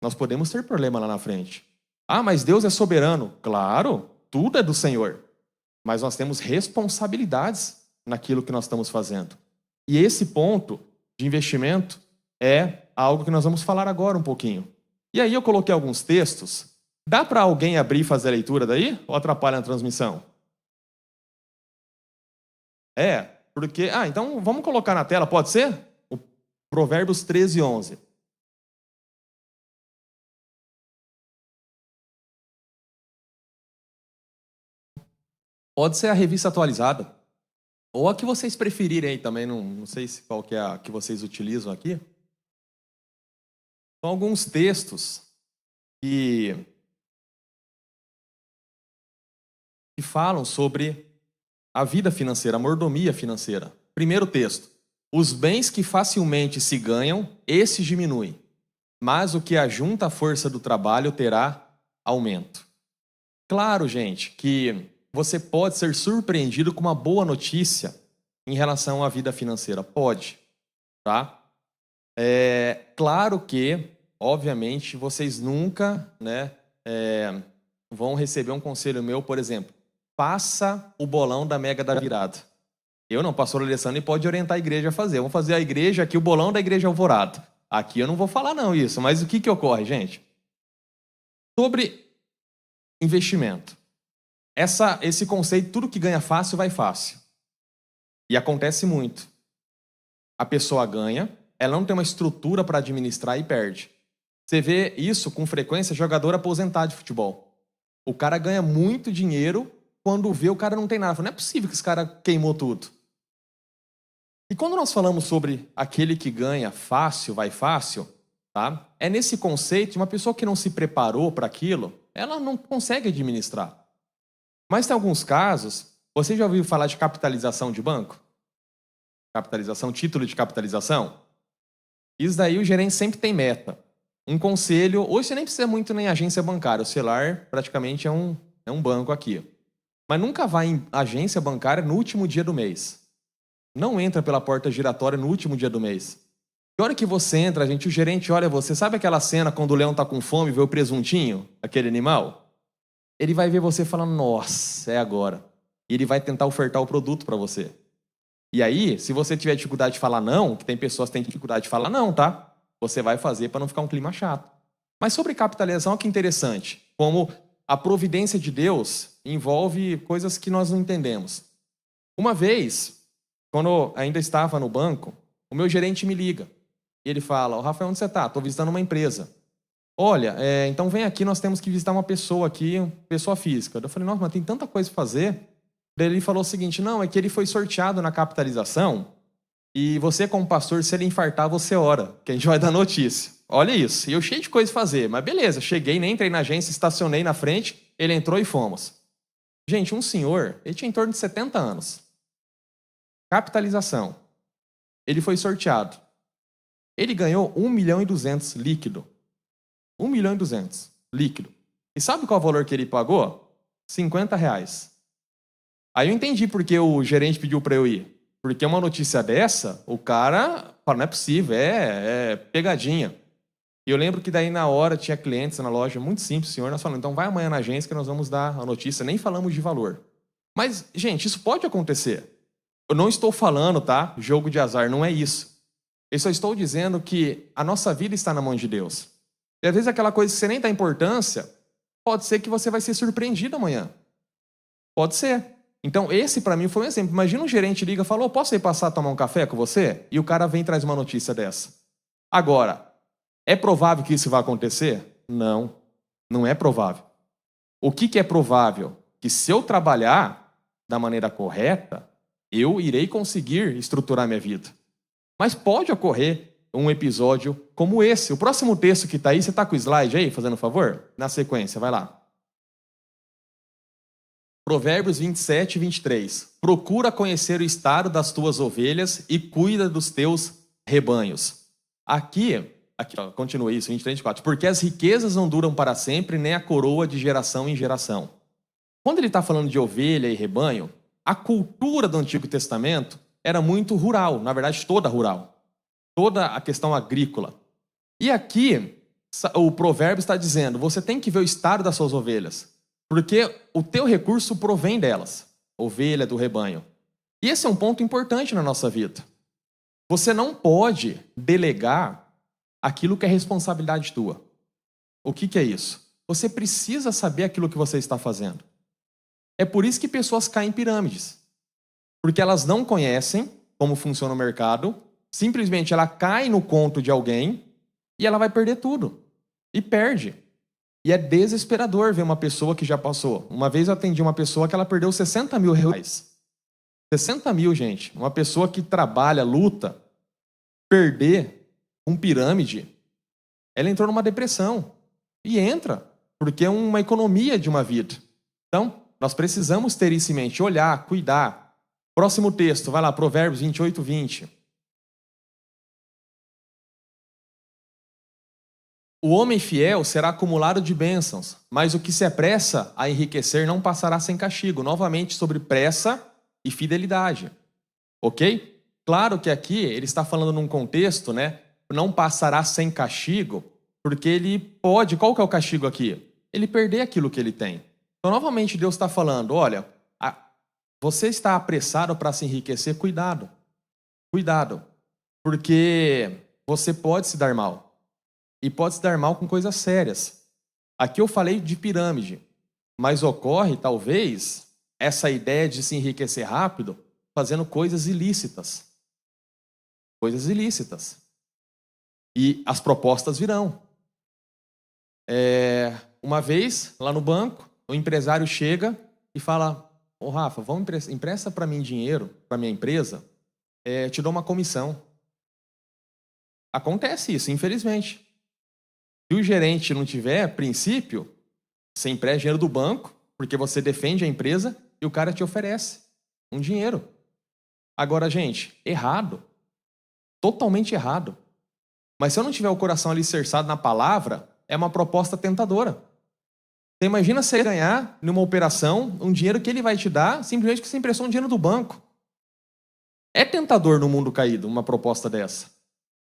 nós podemos ter problema lá na frente. Ah, mas Deus é soberano. Claro, tudo é do Senhor. Mas nós temos responsabilidades naquilo que nós estamos fazendo. E esse ponto de investimento é algo que nós vamos falar agora um pouquinho. E aí eu coloquei alguns textos. Dá para alguém abrir e fazer a leitura daí? Ou atrapalha a transmissão? Porque... então vamos colocar na tela, pode ser? O Provérbios 13, 11. Pode ser a revista atualizada. Ou a que vocês preferirem aí também, não sei qual que é a que vocês utilizam aqui. São alguns textos que falam sobre a vida financeira, a mordomia financeira. Primeiro texto. Os bens que facilmente se ganham, esses diminuem. Mas o que ajunta a força do trabalho terá aumento. Claro, gente, que você pode ser surpreendido com uma boa notícia em relação à vida financeira. Pode, tá? Claro que, obviamente, vocês nunca vão receber um conselho meu, por exemplo, passa o bolão da Mega da Virada. Eu não, pastor Alessandro, e pode orientar a igreja a fazer. Vamos fazer a igreja aqui, o bolão da igreja Alvorada. Aqui eu não vou falar não isso, mas o que ocorre, gente? Sobre investimento. Esse conceito, tudo que ganha fácil, vai fácil. E acontece muito. A pessoa ganha, ela não tem uma estrutura para administrar e perde. Você vê isso com frequência, jogador aposentado de futebol. O cara ganha muito dinheiro, quando vê o cara não tem nada. Fala, não é possível que esse cara queimou tudo. E quando nós falamos sobre aquele que ganha fácil, vai fácil, tá? É nesse conceito de uma pessoa que não se preparou para aquilo, ela não consegue administrar. Mas tem alguns casos, você já ouviu falar de capitalização de banco? Capitalização, título de capitalização? Isso daí o gerente sempre tem meta. Um conselho, hoje você nem precisa muito nem agência bancária, o celular praticamente é um banco aqui. Mas nunca vai em agência bancária no último dia do mês. Não entra pela porta giratória no último dia do mês. E a hora que você entra, gente, o gerente olha você. Sabe aquela cena quando o leão tá com fome e vê o presuntinho, aquele animal? Ele vai ver você falando, nossa, é agora. E ele vai tentar ofertar o produto para você. E aí, se você tiver dificuldade de falar não, que tem pessoas que têm dificuldade de falar não, tá? Você vai fazer para não ficar um clima chato. Mas sobre capitalização, olha que interessante. Como a providência de Deus envolve coisas que nós não entendemos. Uma vez, quando eu ainda estava no banco, o meu gerente me liga. E ele fala, Rafael, onde você está? Estou visitando uma empresa. Olha, então vem aqui, nós temos que visitar uma pessoa aqui, pessoa física. Eu falei, nossa, mas tem tanta coisa para fazer. Daí ele falou o seguinte, não, é que ele foi sorteado na capitalização e você, como pastor, se ele infartar, você ora, que a gente vai dar notícia. Olha isso, e eu cheio de coisa para fazer, mas beleza, cheguei, nem entrei na agência, estacionei na frente, ele entrou e fomos. Gente, um senhor, ele tinha em torno de 70 anos. Capitalização. Ele foi sorteado. Ele ganhou 1.200.000 líquido. 1.200.000 líquido. E sabe qual é o valor que ele pagou? R$50. Aí eu entendi por que o gerente pediu para eu ir. Porque uma notícia dessa, o cara fala, não é possível, é pegadinha. E eu lembro que daí na hora tinha clientes na loja, muito simples, senhor, nós falamos, então vai amanhã na agência que nós vamos dar a notícia, nem falamos de valor. Mas, gente, isso pode acontecer. Eu não estou falando, tá? Jogo de azar, não é isso. Eu só estou dizendo que a nossa vida está na mão de Deus. E às vezes aquela coisa que você nem dá importância, pode ser que você vai ser surpreendido amanhã. Pode ser. Então, esse para mim foi um exemplo. Imagina um gerente liga e fala, posso ir passar a tomar um café com você? E o cara vem e traz uma notícia dessa. Agora, é provável que isso vai acontecer? Não, não é provável. O que é provável? Que se eu trabalhar da maneira correta, eu irei conseguir estruturar minha vida. Mas pode ocorrer um episódio como esse. O próximo texto que está aí, você está com o slide aí, fazendo um favor? Na sequência, vai lá. Provérbios 27 e 23. Procura conhecer o estado das tuas ovelhas e cuida dos teus rebanhos. Aqui ó, continua isso, 23 e 24. Porque as riquezas não duram para sempre, nem a coroa de geração em geração. Quando ele está falando de ovelha e rebanho, a cultura do Antigo Testamento era muito rural, na verdade toda rural. Toda a questão agrícola. E aqui, o provérbio está dizendo, você tem que ver o estado das suas ovelhas. Porque o teu recurso provém delas, ovelha do rebanho. E esse é um ponto importante na nossa vida. Você não pode delegar aquilo que é responsabilidade tua. O que é isso? Você precisa saber aquilo que você está fazendo. É por isso que pessoas caem em pirâmides. Porque elas não conhecem como funciona o mercado, simplesmente ela cai no conto de alguém e ela vai perder tudo. E perde. E é desesperador ver uma pessoa que já passou. Uma vez eu atendi uma pessoa que ela perdeu 60 mil reais. 60 mil, gente. Uma pessoa que trabalha, luta, perder um pirâmide, ela entrou numa depressão. E entra, porque é uma economia de uma vida. Então, nós precisamos ter isso em mente, olhar, cuidar. Próximo texto, vai lá, Provérbios 28, 20. O homem fiel será acumulado de bênçãos, mas o que se apressa a enriquecer não passará sem castigo. Novamente, sobre pressa e fidelidade. Ok? Claro que aqui ele está falando num contexto, né? Não passará sem castigo, porque ele pode... Qual que é o castigo aqui? Ele perder aquilo que ele tem. Então, novamente, Deus está falando, olha, você está apressado para se enriquecer, cuidado. Cuidado. Porque você pode se dar mal. E pode se dar mal com coisas sérias. Aqui eu falei de pirâmide, mas ocorre, talvez, essa ideia de se enriquecer rápido fazendo coisas ilícitas. Coisas ilícitas. E as propostas virão. Uma vez, lá no banco, o empresário chega e fala, ô Rafa, empresta para mim dinheiro, para minha empresa, te dou uma comissão. Acontece isso, infelizmente. Se o gerente não tiver princípio, você empresta dinheiro do banco, porque você defende a empresa e o cara te oferece um dinheiro. Agora, gente, errado. Totalmente errado. Mas se eu não tiver o coração alicerçado na palavra, é uma proposta tentadora. Você imagina você ganhar numa operação um dinheiro que ele vai te dar simplesmente porque você emprestou um dinheiro do banco. É tentador no mundo caído uma proposta dessa.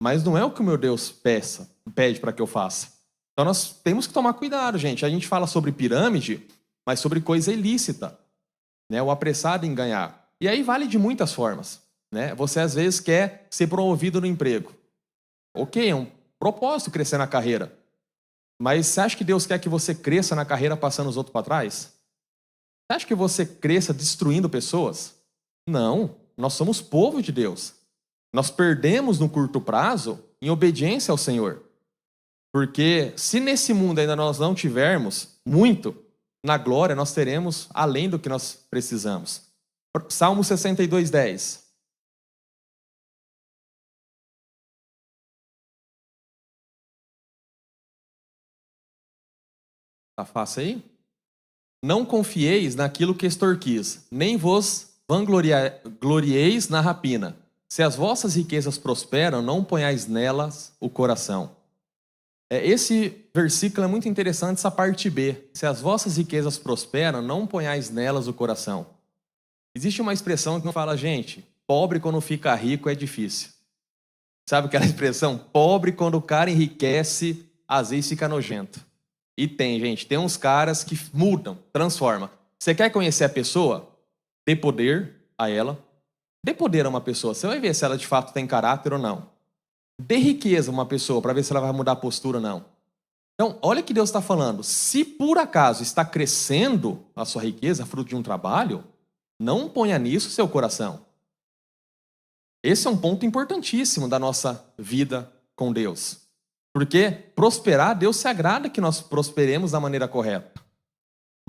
Mas não é o que o meu Deus pede para que eu faça. Então nós temos que tomar cuidado, gente. A gente fala sobre pirâmide, mas sobre coisa ilícita, né? O apressado em ganhar. E aí vale de muitas formas, né? Você às vezes quer ser promovido no emprego. Ok, é um propósito crescer na carreira. Mas você acha que Deus quer que você cresça na carreira passando os outros para trás? Você acha que você cresça destruindo pessoas? Não, nós somos povo de Deus. Nós perdemos no curto prazo em obediência ao Senhor. Porque se nesse mundo ainda nós não tivermos muito, na glória nós teremos além do que nós precisamos. Salmo 62, 10. Tá fácil aí? Não confieis naquilo que extorquis, nem vos vanglorieis na rapina. Se as vossas riquezas prosperam, não ponhais nelas o coração. Esse versículo é muito interessante, essa parte B. Se as vossas riquezas prosperam, não ponhais nelas o coração. Existe uma expressão que fala, gente, pobre quando fica rico é difícil. Sabe aquela expressão? Pobre quando o cara enriquece, às vezes fica nojento. E tem, gente, tem uns caras que mudam, transformam. Você quer conhecer a pessoa? Dê poder a ela. Dê poder a uma pessoa. Você vai ver se ela de fato tem caráter ou não. Dê riqueza a uma pessoa para ver se ela vai mudar a postura ou não. Então, olha o que Deus está falando. Se por acaso está crescendo a sua riqueza, fruto de um trabalho, não ponha nisso seu coração. Esse é um ponto importantíssimo da nossa vida com Deus. Porque prosperar, Deus se agrada que nós prosperemos da maneira correta.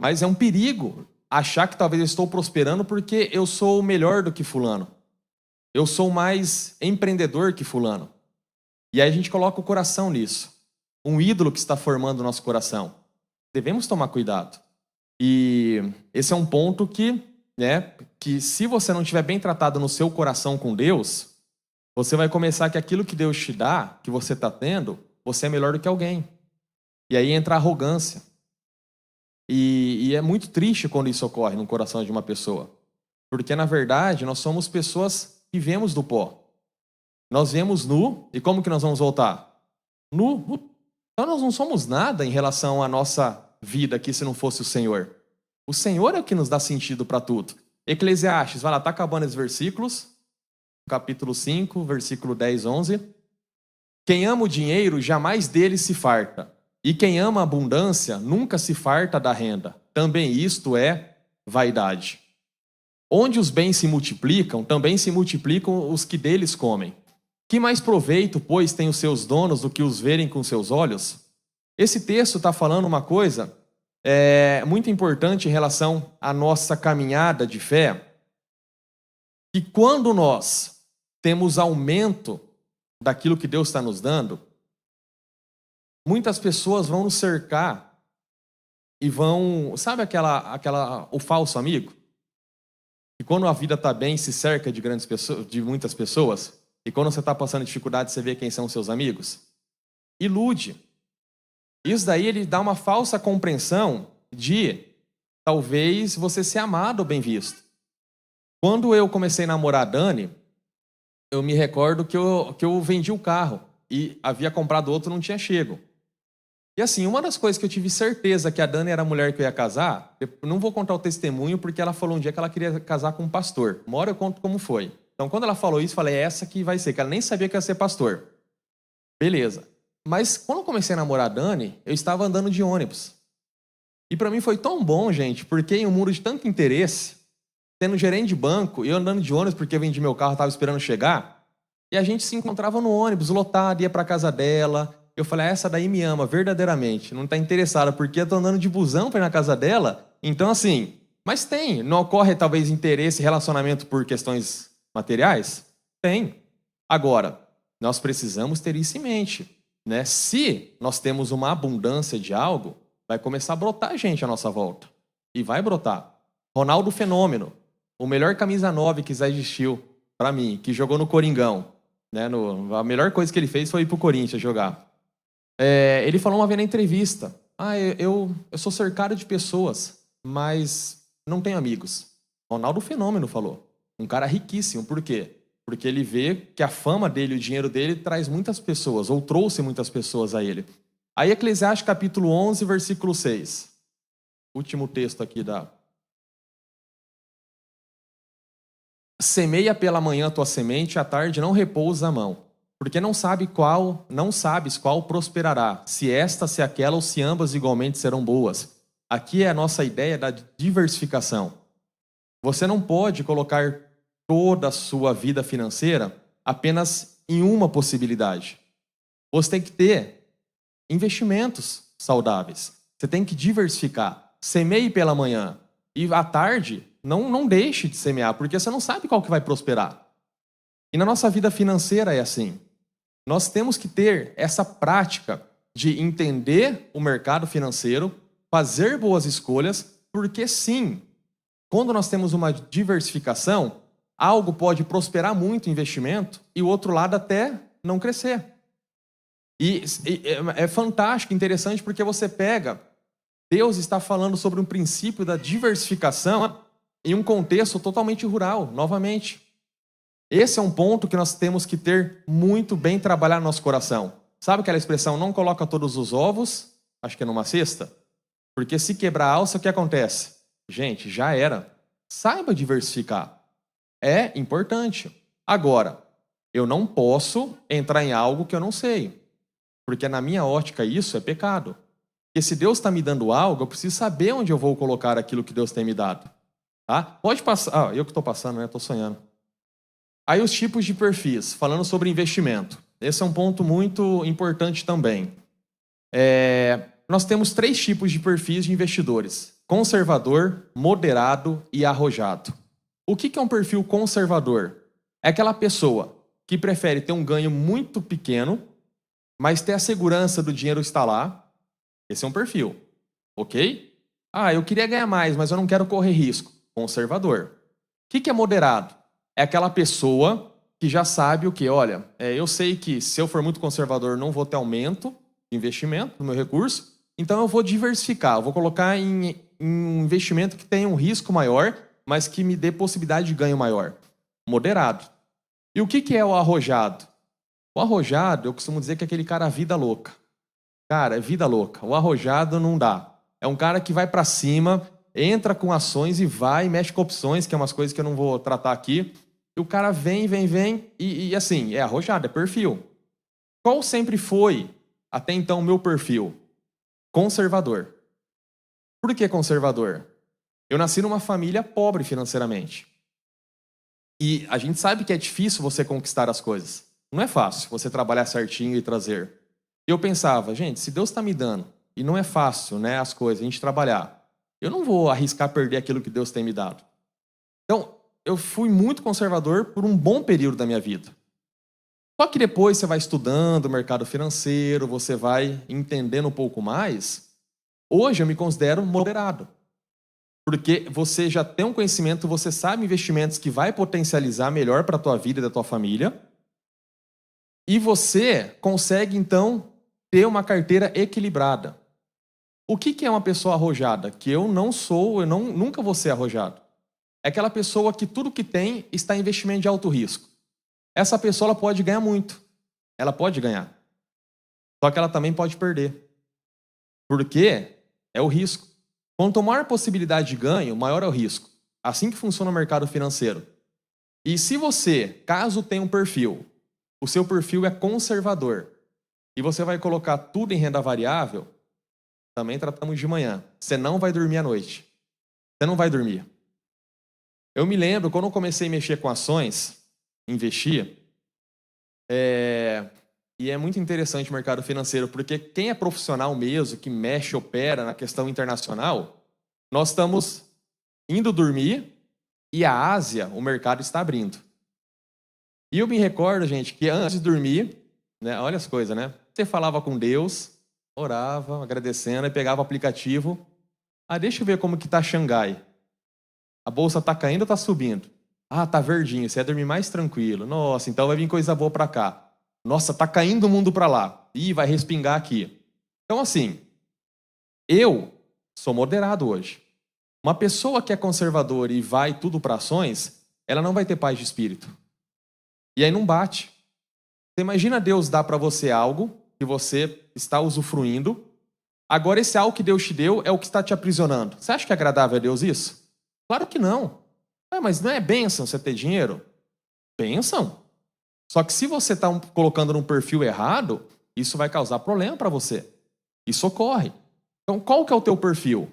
Mas é um perigo achar que talvez eu estou prosperando porque eu sou melhor do que fulano. Eu sou mais empreendedor que fulano. E aí a gente coloca o coração nisso. Um ídolo que está formando o nosso coração. Devemos tomar cuidado. E esse é um ponto que se você não estiver bem tratado no seu coração com Deus, você vai começar que aquilo que Deus te dá, que você está tendo, você é melhor do que alguém. E aí entra a arrogância. E é muito triste quando isso ocorre no coração de uma pessoa. Porque, na verdade, nós somos pessoas que viemos do pó. Nós viemos nu, e como que nós vamos voltar? Nu. Então nós não somos nada em relação à nossa vida aqui se não fosse o Senhor. O Senhor é o que nos dá sentido para tudo. Eclesiastes, vai lá, está acabando esses versículos. Capítulo 5, versículo 10, 11. Quem ama o dinheiro, jamais dele se farta. E quem ama a abundância, nunca se farta da renda. Também isto é vaidade. Onde os bens se multiplicam, também se multiplicam os que deles comem. Que mais proveito, pois, tem os seus donos do que os verem com seus olhos? Esse texto está falando uma coisa muito importante em relação à nossa caminhada de fé, que quando nós temos aumento daquilo que Deus está nos dando, muitas pessoas vão nos cercar e vão... Sabe o falso amigo? Que quando a vida está bem, se cerca de muitas pessoas, e quando você está passando dificuldade, você vê quem são seus amigos? Ilude. Isso daí ele dá uma falsa compreensão de talvez você ser amado ou bem visto. Quando eu comecei a namorar a Dani, eu me recordo que eu vendi o carro e havia comprado outro, não tinha chego. E assim, uma das coisas que eu tive certeza que a Dani era a mulher que eu ia casar, eu não vou contar o testemunho porque ela falou um dia que ela queria casar com um pastor. Uma hora eu conto como foi. Então, quando ela falou isso, eu falei, é essa que vai ser, que ela nem sabia que ia ser pastor. Beleza. Mas quando eu comecei a namorar a Dani, eu estava andando de ônibus. E para mim foi tão bom, gente, porque em um mundo de tanto interesse, sendo gerente de banco, e eu andando de ônibus porque eu vendi meu carro, estava esperando chegar, e a gente se encontrava no ônibus, lotado, ia para casa dela. Eu falei, essa daí me ama verdadeiramente, não está interessada, porque eu estou andando de busão para ir na casa dela. Então, assim, mas não ocorre talvez interesse, relacionamento por questões materiais? Tem. Agora, nós precisamos ter isso em mente, né? Se nós temos uma abundância de algo, vai começar a brotar gente à nossa volta. E vai brotar. Ronaldo Fenômeno, o melhor camisa 9 que já existiu para mim, que jogou no Coringão, né? A melhor coisa que ele fez foi ir pro Corinthians jogar. Ele falou uma vez na entrevista, eu sou cercado de pessoas, mas não tenho amigos. Ronaldo Fenômeno falou. Um cara riquíssimo. Por quê? Porque ele vê que a fama dele, o dinheiro dele, traz muitas pessoas, ou trouxe muitas pessoas a ele. Aí Eclesiastes capítulo 11, versículo 6. Último texto aqui da... Semeia pela manhã a tua semente, à tarde não repousa a mão, porque não sabes qual prosperará, se esta, se aquela, ou se ambas igualmente serão boas. Aqui é a nossa ideia da diversificação. Você não pode colocar toda a sua vida financeira apenas em uma possibilidade. Você tem que ter investimentos saudáveis. Você tem que diversificar. Semeie pela manhã e à tarde não deixe de semear, porque você não sabe qual que vai prosperar. E na nossa vida financeira é assim. Nós temos que ter essa prática de entender o mercado financeiro, fazer boas escolhas, porque sim, quando nós temos uma diversificação, algo pode prosperar muito em investimento e o outro lado até não crescer. E é fantástico, interessante, porque você pega, Deus está falando sobre um princípio da diversificação em um contexto totalmente rural, novamente. Esse é um ponto que nós temos que ter muito bem trabalhado no nosso coração. Sabe aquela expressão, não coloca todos os ovos, acho que é numa cesta? Porque se quebrar a alça, o que acontece? Gente, já era. Saiba diversificar. É importante. Agora, eu não posso entrar em algo que eu não sei. Porque na minha ótica isso é pecado. Porque se Deus está me dando algo, eu preciso saber onde eu vou colocar aquilo que Deus tem me dado. Tá? Pode passar. Eu que estou passando, né? Estou sonhando. Aí os tipos de perfis, falando sobre investimento. Esse é um ponto muito importante também. Nós temos 3 tipos de perfis de investidores. Conservador, moderado e arrojado. O que é um perfil conservador? É aquela pessoa que prefere ter um ganho muito pequeno, mas ter a segurança do dinheiro estar lá. Esse é um perfil. Ok? Eu queria ganhar mais, mas eu não quero correr risco. Conservador. O que é moderado? É aquela pessoa que já sabe o que? Olha, eu sei que se eu for muito conservador não vou ter aumento de investimento no meu recurso, então eu vou diversificar, eu vou colocar em um investimento que tenha um risco maior, mas que me dê possibilidade de ganho maior. Moderado. E o que é o arrojado? O arrojado, eu costumo dizer que é aquele cara vida louca. Cara, é vida louca. O arrojado não dá. É um cara que vai para cima, entra com ações e vai, mexe com opções, que é umas coisas que eu não vou tratar aqui. E o cara vem e assim, é arrojado, é perfil. Qual sempre foi, até então, o meu perfil? Conservador. Por que conservador? Eu nasci numa família pobre financeiramente. E a gente sabe que é difícil você conquistar as coisas. Não é fácil você trabalhar certinho e trazer. Eu pensava, gente, se Deus está me dando, e não é fácil, né, as coisas, a gente trabalhar, eu não vou arriscar perder aquilo que Deus tem me dado. Então, eu fui muito conservador por um bom período da minha vida. Só que depois você vai estudando o mercado financeiro, você vai entendendo um pouco mais. Hoje eu me considero moderado. Porque você já tem um conhecimento, você sabe investimentos que vai potencializar melhor para a tua vida e da tua família. E você consegue, então, ter uma carteira equilibrada. O que é uma pessoa arrojada? Que eu não sou, nunca vou ser arrojado. É aquela pessoa que tudo que tem está em investimento de alto risco. Essa pessoa ela pode ganhar muito. Ela pode ganhar. Só que ela também pode perder. Porque é o risco. Quanto maior a possibilidade de ganho, maior é o risco. Assim que funciona o mercado financeiro. E se você, caso tenha um perfil, o seu perfil é conservador, e você vai colocar tudo em renda variável, também tratamos de manhã. Você não vai dormir à noite. Você não vai dormir. Eu me lembro, quando eu comecei a mexer com ações, investir, e é muito interessante o mercado financeiro, porque quem é profissional mesmo, que mexe, opera na questão internacional, nós estamos indo dormir e a Ásia, o mercado está abrindo. E eu me recordo, gente, que antes de dormir, né, olha as coisas, né? Você falava com Deus, orava, agradecendo, e pegava o aplicativo. Deixa eu ver como que está Xangai. A bolsa está caindo ou está subindo? Tá verdinho, você ia dormir mais tranquilo. Nossa, então vai vir coisa boa para cá. Nossa, tá caindo o mundo para lá. Vai respingar aqui. Então, assim, eu sou moderado hoje. Uma pessoa que é conservadora e vai tudo para ações, ela não vai ter paz de espírito. E aí não bate. Você imagina Deus dar para você algo que você está usufruindo. Agora esse algo que Deus te deu é o que está te aprisionando. Você acha que é agradável a Deus isso? Claro que não. Mas não é bênção você ter dinheiro? Bênção. Só que se você está colocando num perfil errado, isso vai causar problema para você. Isso ocorre. Então, qual que é o teu perfil?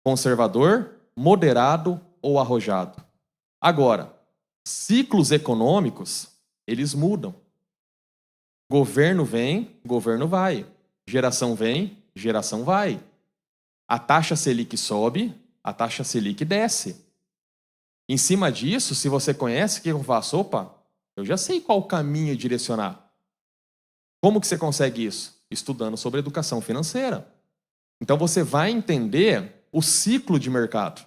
Conservador, moderado ou arrojado? Agora, ciclos econômicos, eles mudam. Governo vem, governo vai. Geração vem, geração vai. A taxa Selic sobe, a taxa Selic desce. Em cima disso, se você conhece, o que eu faço? Opa, eu já sei qual caminho direcionar. Como que você consegue isso? Estudando sobre educação financeira. Então você vai entender o ciclo de mercado.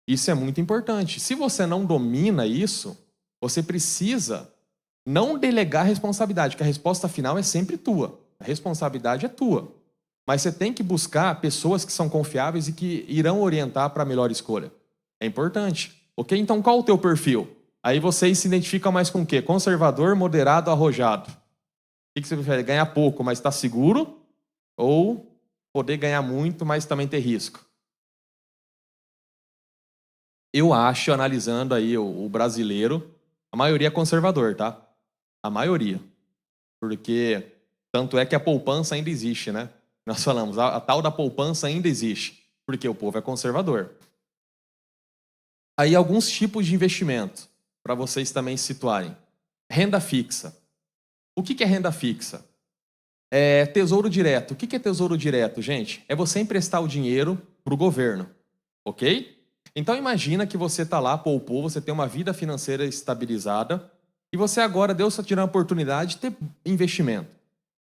Isso é muito importante. Se você não domina isso, você precisa não delegar a responsabilidade, que a resposta final é sempre tua. A responsabilidade é tua. Mas você tem que buscar pessoas que são confiáveis e que irão orientar para a melhor escolha. É importante. Ok? Então qual o teu perfil? Aí você se identifica mais com o quê? Conservador, moderado, arrojado. O que você prefere? Ganhar pouco, mas estar seguro? Ou poder ganhar muito, mas também ter risco? Eu acho, analisando aí o brasileiro, a maioria é conservador, tá? A maioria. Porque tanto é que a poupança ainda existe, né? Nós falamos, a tal da poupança ainda existe. Porque o povo é conservador. Aí alguns tipos de investimento, para vocês também se situarem. Renda fixa. O que é renda fixa? É tesouro direto. O que é tesouro direto, gente? É você emprestar o dinheiro para o governo. Ok? Então imagina que você está lá, poupou, você tem uma vida financeira estabilizada e você agora, Deus está te dando a oportunidade de ter investimento.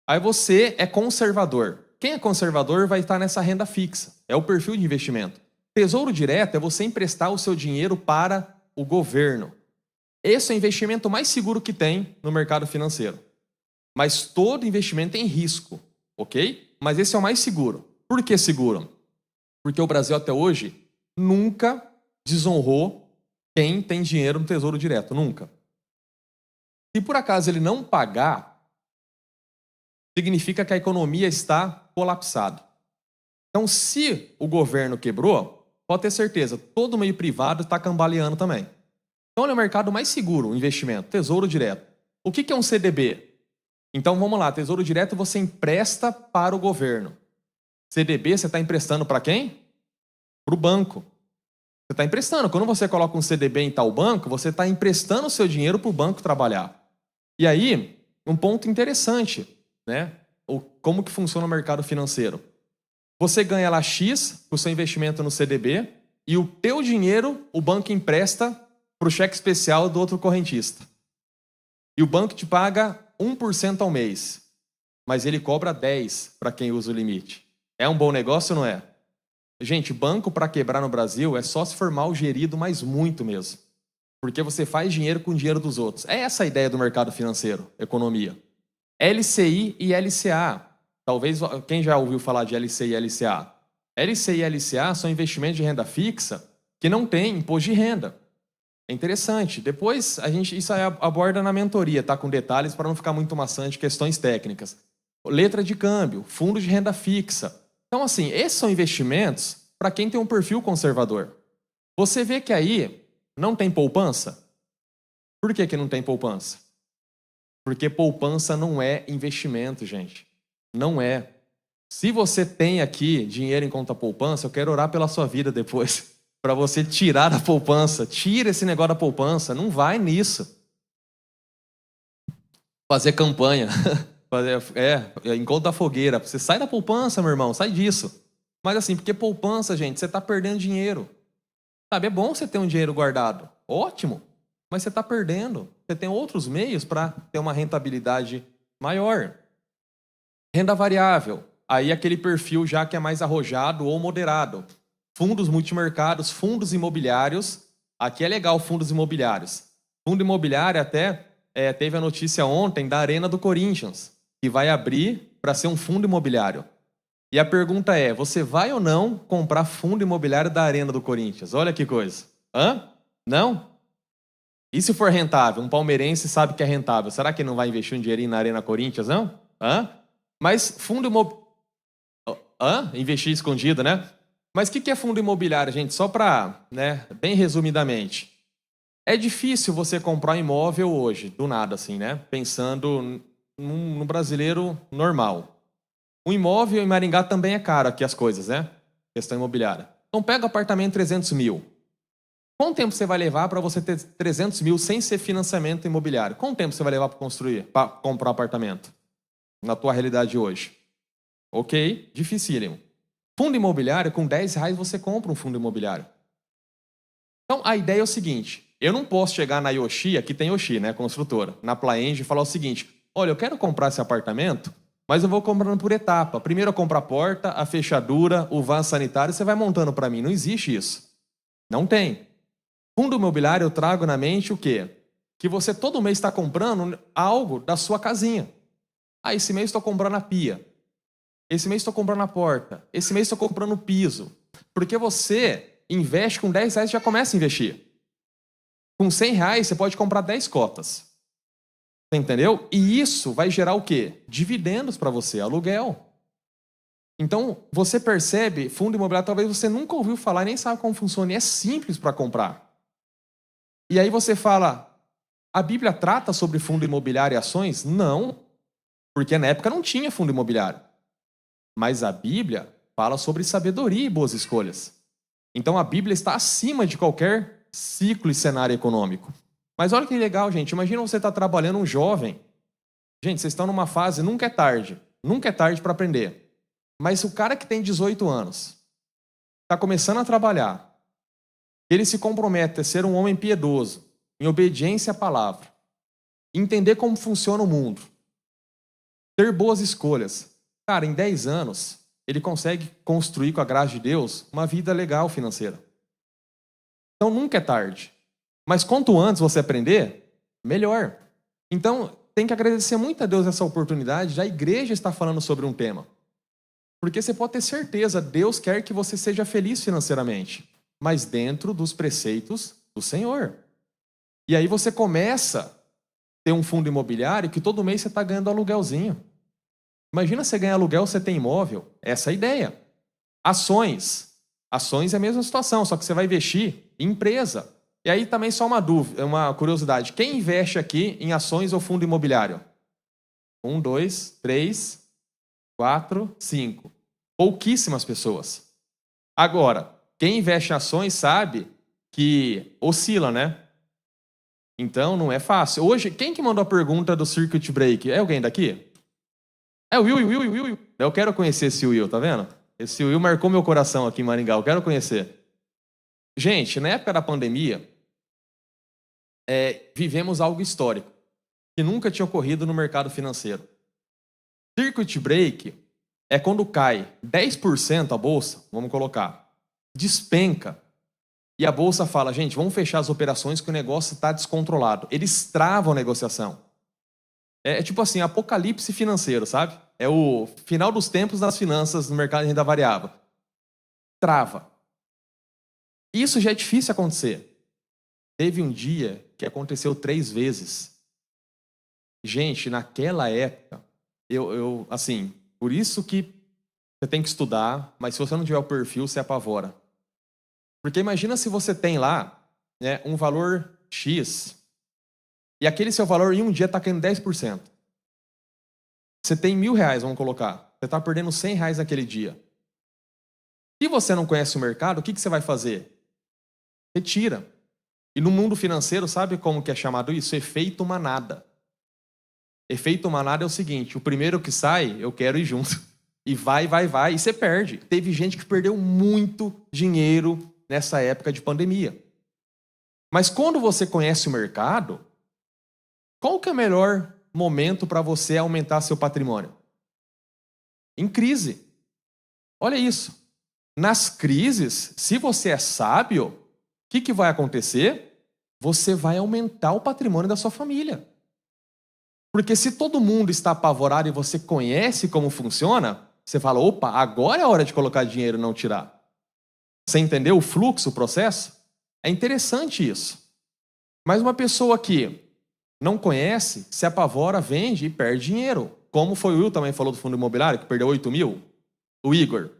Aí você é conservador. Quem é conservador vai estar nessa renda fixa. É o perfil de investimento. Tesouro direto é você emprestar o seu dinheiro para o governo. Esse é o investimento mais seguro que tem no mercado financeiro. Mas todo investimento tem risco, ok? Mas esse é o mais seguro. Por que seguro? Porque o Brasil até hoje nunca desonrou quem tem dinheiro no Tesouro Direto, nunca. Se por acaso ele não pagar, significa que a economia está colapsada. Então, se o governo quebrou, pode ter certeza, todo meio privado está cambaleando também. Então, ele é o mercado mais seguro, o investimento, Tesouro Direto. O que é um CDB? Então, vamos lá, Tesouro Direto você empresta para o governo. CDB você está emprestando para quem? Para o banco. Você está emprestando. Quando você coloca um CDB em tal banco, você está emprestando o seu dinheiro para o banco trabalhar. E aí, um ponto interessante, né? Como que funciona o mercado financeiro? Você ganha lá X por seu investimento no CDB e o teu dinheiro o banco empresta para o cheque especial do outro correntista. E o banco te paga 1% ao mês, mas ele cobra 10% para quem usa o limite. É um bom negócio ou não é? Gente, banco para quebrar no Brasil é só se for mal gerido, mas muito mesmo. Porque você faz dinheiro com o dinheiro dos outros. É essa a ideia do mercado financeiro, economia. LCI e LCA. Talvez quem já ouviu falar de LCI e LCA? LCI e LCA são investimentos de renda fixa que não tem imposto de renda. É interessante. Depois isso aí aborda na mentoria, tá? Com detalhes para não ficar muito maçante, questões técnicas. Letra de câmbio, fundo de renda fixa. Então, assim, esses são investimentos para quem tem um perfil conservador. Você vê que aí não tem poupança? Por que não tem poupança? Porque poupança não é investimento, gente. Não é. Se você tem aqui dinheiro em conta poupança, eu quero orar pela sua vida depois. Para você tirar da poupança. Tira esse negócio da poupança. Não vai nisso. Fazer campanha. Em conta da fogueira. Você sai da poupança, meu irmão. Sai disso. Mas assim, porque poupança, gente, você está perdendo dinheiro. Sabe, é bom você ter um dinheiro guardado. Ótimo. Mas você está perdendo. Você tem outros meios para ter uma rentabilidade maior. Renda variável. Aí aquele perfil já que é mais arrojado ou moderado. Fundos multimercados, fundos imobiliários. Aqui é legal fundos imobiliários. Fundo imobiliário até teve a notícia ontem da Arena do Corinthians, que vai abrir para ser um fundo imobiliário. E a pergunta é, você vai ou não comprar fundo imobiliário da Arena do Corinthians? Olha que coisa. Hã? Não? E se for rentável? Um palmeirense sabe que é rentável. Será que não vai investir um dinheirinho na Arena Corinthians, não? Hã? Mas fundo imobiliário... Hã? Investir escondido, né? Mas o que é fundo imobiliário, gente? Só para, bem resumidamente. É difícil você comprar um imóvel hoje, do nada assim, né? Pensando no brasileiro normal. Um imóvel em Maringá também é caro aqui as coisas, né? Questão imobiliária. Então pega o apartamento 300 mil. Quanto tempo você vai levar para você ter 300 mil sem ser financiamento imobiliário? Quanto tempo você vai levar para comprar um apartamento? Na tua realidade hoje. Ok? Dificílimo. Fundo imobiliário, com R$10 você compra um fundo imobiliário. Então a ideia é o seguinte, eu não posso chegar na Yoshi, aqui tem Yoshi, né, construtora, na Plaenge e falar o seguinte, olha, eu quero comprar esse apartamento, mas eu vou comprando por etapa. Primeiro eu compro a porta, a fechadura, o vaso sanitário, você vai montando para mim. Não existe isso. Não tem. Fundo imobiliário eu trago na mente o quê? Que você todo mês está comprando algo da sua casinha. Ah, esse mês estou comprando a pia. Esse mês estou comprando a porta. Esse mês estou comprando o piso. Porque você investe com R$10 e já começa a investir. Com R$100 você pode comprar 10 cotas. Você entendeu? E isso vai gerar o quê? Dividendos para você, aluguel. Então, você percebe, fundo imobiliário talvez você nunca ouviu falar, nem sabe como funciona, e é simples para comprar. E aí você fala, a Bíblia trata sobre fundo imobiliário e ações? Não, porque na época não tinha fundo imobiliário. Mas a Bíblia fala sobre sabedoria e boas escolhas. Então a Bíblia está acima de qualquer ciclo e cenário econômico. Mas olha que legal, gente. Imagina você estar trabalhando um jovem. Gente, vocês estão numa fase, nunca é tarde. Nunca é tarde para aprender. Mas o cara que tem 18 anos, está começando a trabalhar, ele se compromete a ser um homem piedoso, em obediência à palavra, entender como funciona o mundo, ter boas escolhas. Cara, em 10 anos, ele consegue construir com a graça de Deus uma vida legal financeira. Então nunca é tarde. Mas quanto antes você aprender, melhor. Então tem que agradecer muito a Deus essa oportunidade de a igreja estar falando sobre um tema. Porque você pode ter certeza, Deus quer que você seja feliz financeiramente, mas dentro dos preceitos do Senhor. E aí você começa a ter um fundo imobiliário que todo mês você está ganhando aluguelzinho. Imagina você ganhar aluguel, você tem imóvel. Essa é a ideia. Ações. Ações é a mesma situação, só que você vai investir em empresa. E aí também só uma dúvida, uma curiosidade. Quem investe aqui em ações ou fundo imobiliário? 1, 2, 3, 4, 5. Pouquíssimas pessoas. Agora, quem investe em ações sabe que oscila, né? Então não é fácil. Hoje, quem que mandou a pergunta do Circuit Break? É alguém daqui? É o Will. Eu quero conhecer esse Will, tá vendo? Esse Will marcou meu coração aqui em Maringá, eu quero conhecer. Gente, na época da pandemia, vivemos algo histórico, que nunca tinha ocorrido no mercado financeiro. Circuit Break é quando cai 10% a bolsa, vamos colocar, despenca, e a bolsa fala, gente, vamos fechar as operações que o negócio está descontrolado. Eles travam a negociação. É tipo assim, apocalipse financeiro, sabe? É o final dos tempos das finanças no mercado de renda variável. Trava. Isso já é difícil acontecer. Teve um dia que aconteceu 3 vezes. Gente, naquela época, assim, por isso que você tem que estudar, mas se você não tiver o perfil, você apavora. Porque imagina se você tem lá, né, um valor X, e aquele seu valor em um dia está caindo 10%. Você tem R$1.000, vamos colocar. Você está perdendo R$100 naquele dia. Se você não conhece o mercado, o que você vai fazer? Retira. E no mundo financeiro, sabe como que é chamado isso? Efeito manada. Efeito manada é o seguinte, o primeiro que sai, eu quero ir junto. E vai, e você perde. Teve gente que perdeu muito dinheiro nessa época de pandemia. Mas quando você conhece o mercado, qual que é o melhor momento para você aumentar seu patrimônio? Em crise. Olha isso. Nas crises, se você é sábio, o que vai acontecer? Você vai aumentar o patrimônio da sua família. Porque se todo mundo está apavorado e você conhece como funciona, você fala, opa, agora é a hora de colocar dinheiro e não tirar. Você entendeu o fluxo, o processo? É interessante isso. Mas uma pessoa que não conhece, se apavora, vende e perde dinheiro. Como foi o Will também falou do fundo imobiliário, que perdeu 8 mil. O Igor.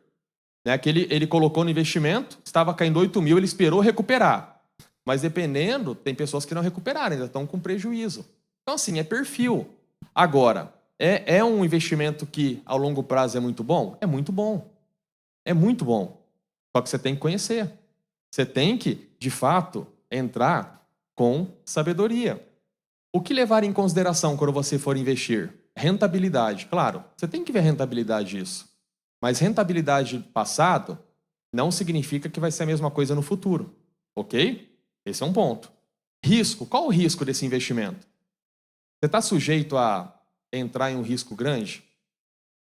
Né, que ele colocou no investimento, estava caindo 8 mil, ele esperou recuperar. Mas dependendo, tem pessoas que não recuperaram, ainda estão com prejuízo. Então, assim, é perfil. Agora, é um investimento que ao longo prazo é muito bom? É muito bom. É muito bom. Só que você tem que conhecer. Você tem que, de fato, entrar com sabedoria. O que levar em consideração quando você for investir? Rentabilidade. Claro, você tem que ver a rentabilidade disso. Mas rentabilidade do passado não significa que vai ser a mesma coisa no futuro. Ok? Esse é um ponto. Risco. Qual o risco desse investimento? Você está sujeito a entrar em um risco grande?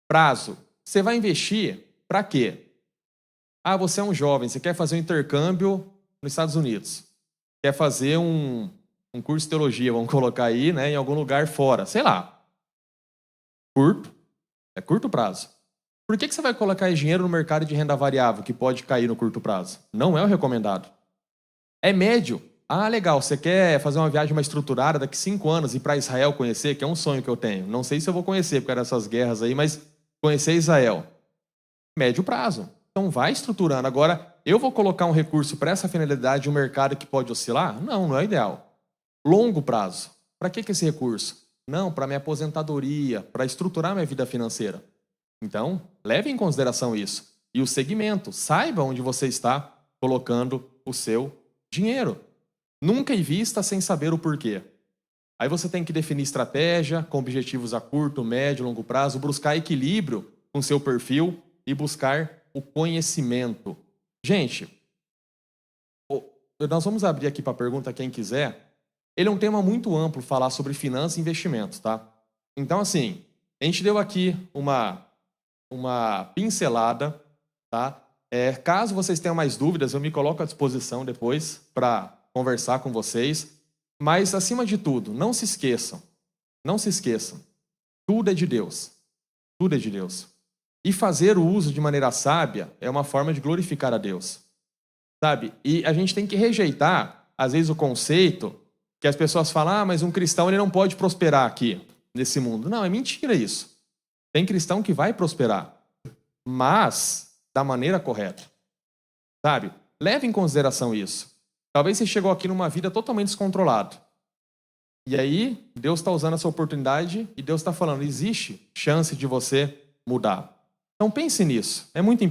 Prazo. Você vai investir para quê? Ah, você é um jovem, você quer fazer um intercâmbio nos Estados Unidos. Quer fazer um curso de teologia, vamos colocar aí, né, em algum lugar fora. Sei lá. Curto. É curto prazo. Por que você vai colocar dinheiro no mercado de renda variável que pode cair no curto prazo? Não é o recomendado. É médio. Ah, legal, você quer fazer uma viagem mais estruturada daqui 5 anos e ir para Israel conhecer, que é um sonho que eu tenho. Não sei se eu vou conhecer por causa dessas guerras aí, mas conhecer Israel. Médio prazo. Então vai estruturando. Agora, eu vou colocar um recurso para essa finalidade de um mercado que pode oscilar? Não é ideal. Longo prazo. Para que esse recurso? Não, para minha aposentadoria, para estruturar minha vida financeira. Então, leve em consideração isso. E o segmento, saiba onde você está colocando o seu dinheiro. Nunca invista sem saber o porquê. Aí você tem que definir estratégia com objetivos a curto, médio, longo prazo, buscar equilíbrio com seu perfil e buscar o conhecimento. Gente, nós vamos abrir aqui para pergunta quem quiser. Ele é um tema muito amplo, falar sobre finanças e investimentos, tá? Então, assim, a gente deu aqui uma pincelada, tá? Caso vocês tenham mais dúvidas, eu me coloco à disposição depois para conversar com vocês. Mas, acima de tudo, não se esqueçam. Não se esqueçam. Tudo é de Deus. Tudo é de Deus. E fazer o uso de maneira sábia é uma forma de glorificar a Deus. Sabe? E a gente tem que rejeitar, às vezes, o conceito que as pessoas falam, ah, mas um cristão ele não pode prosperar aqui, nesse mundo. Não, é mentira isso. Tem cristão que vai prosperar, mas da maneira correta. sabe? Leve em consideração isso. Talvez você chegou aqui numa vida totalmente descontrolado. E aí, Deus está usando essa oportunidade e Deus está falando, existe chance de você mudar. Então pense nisso, é muito importante.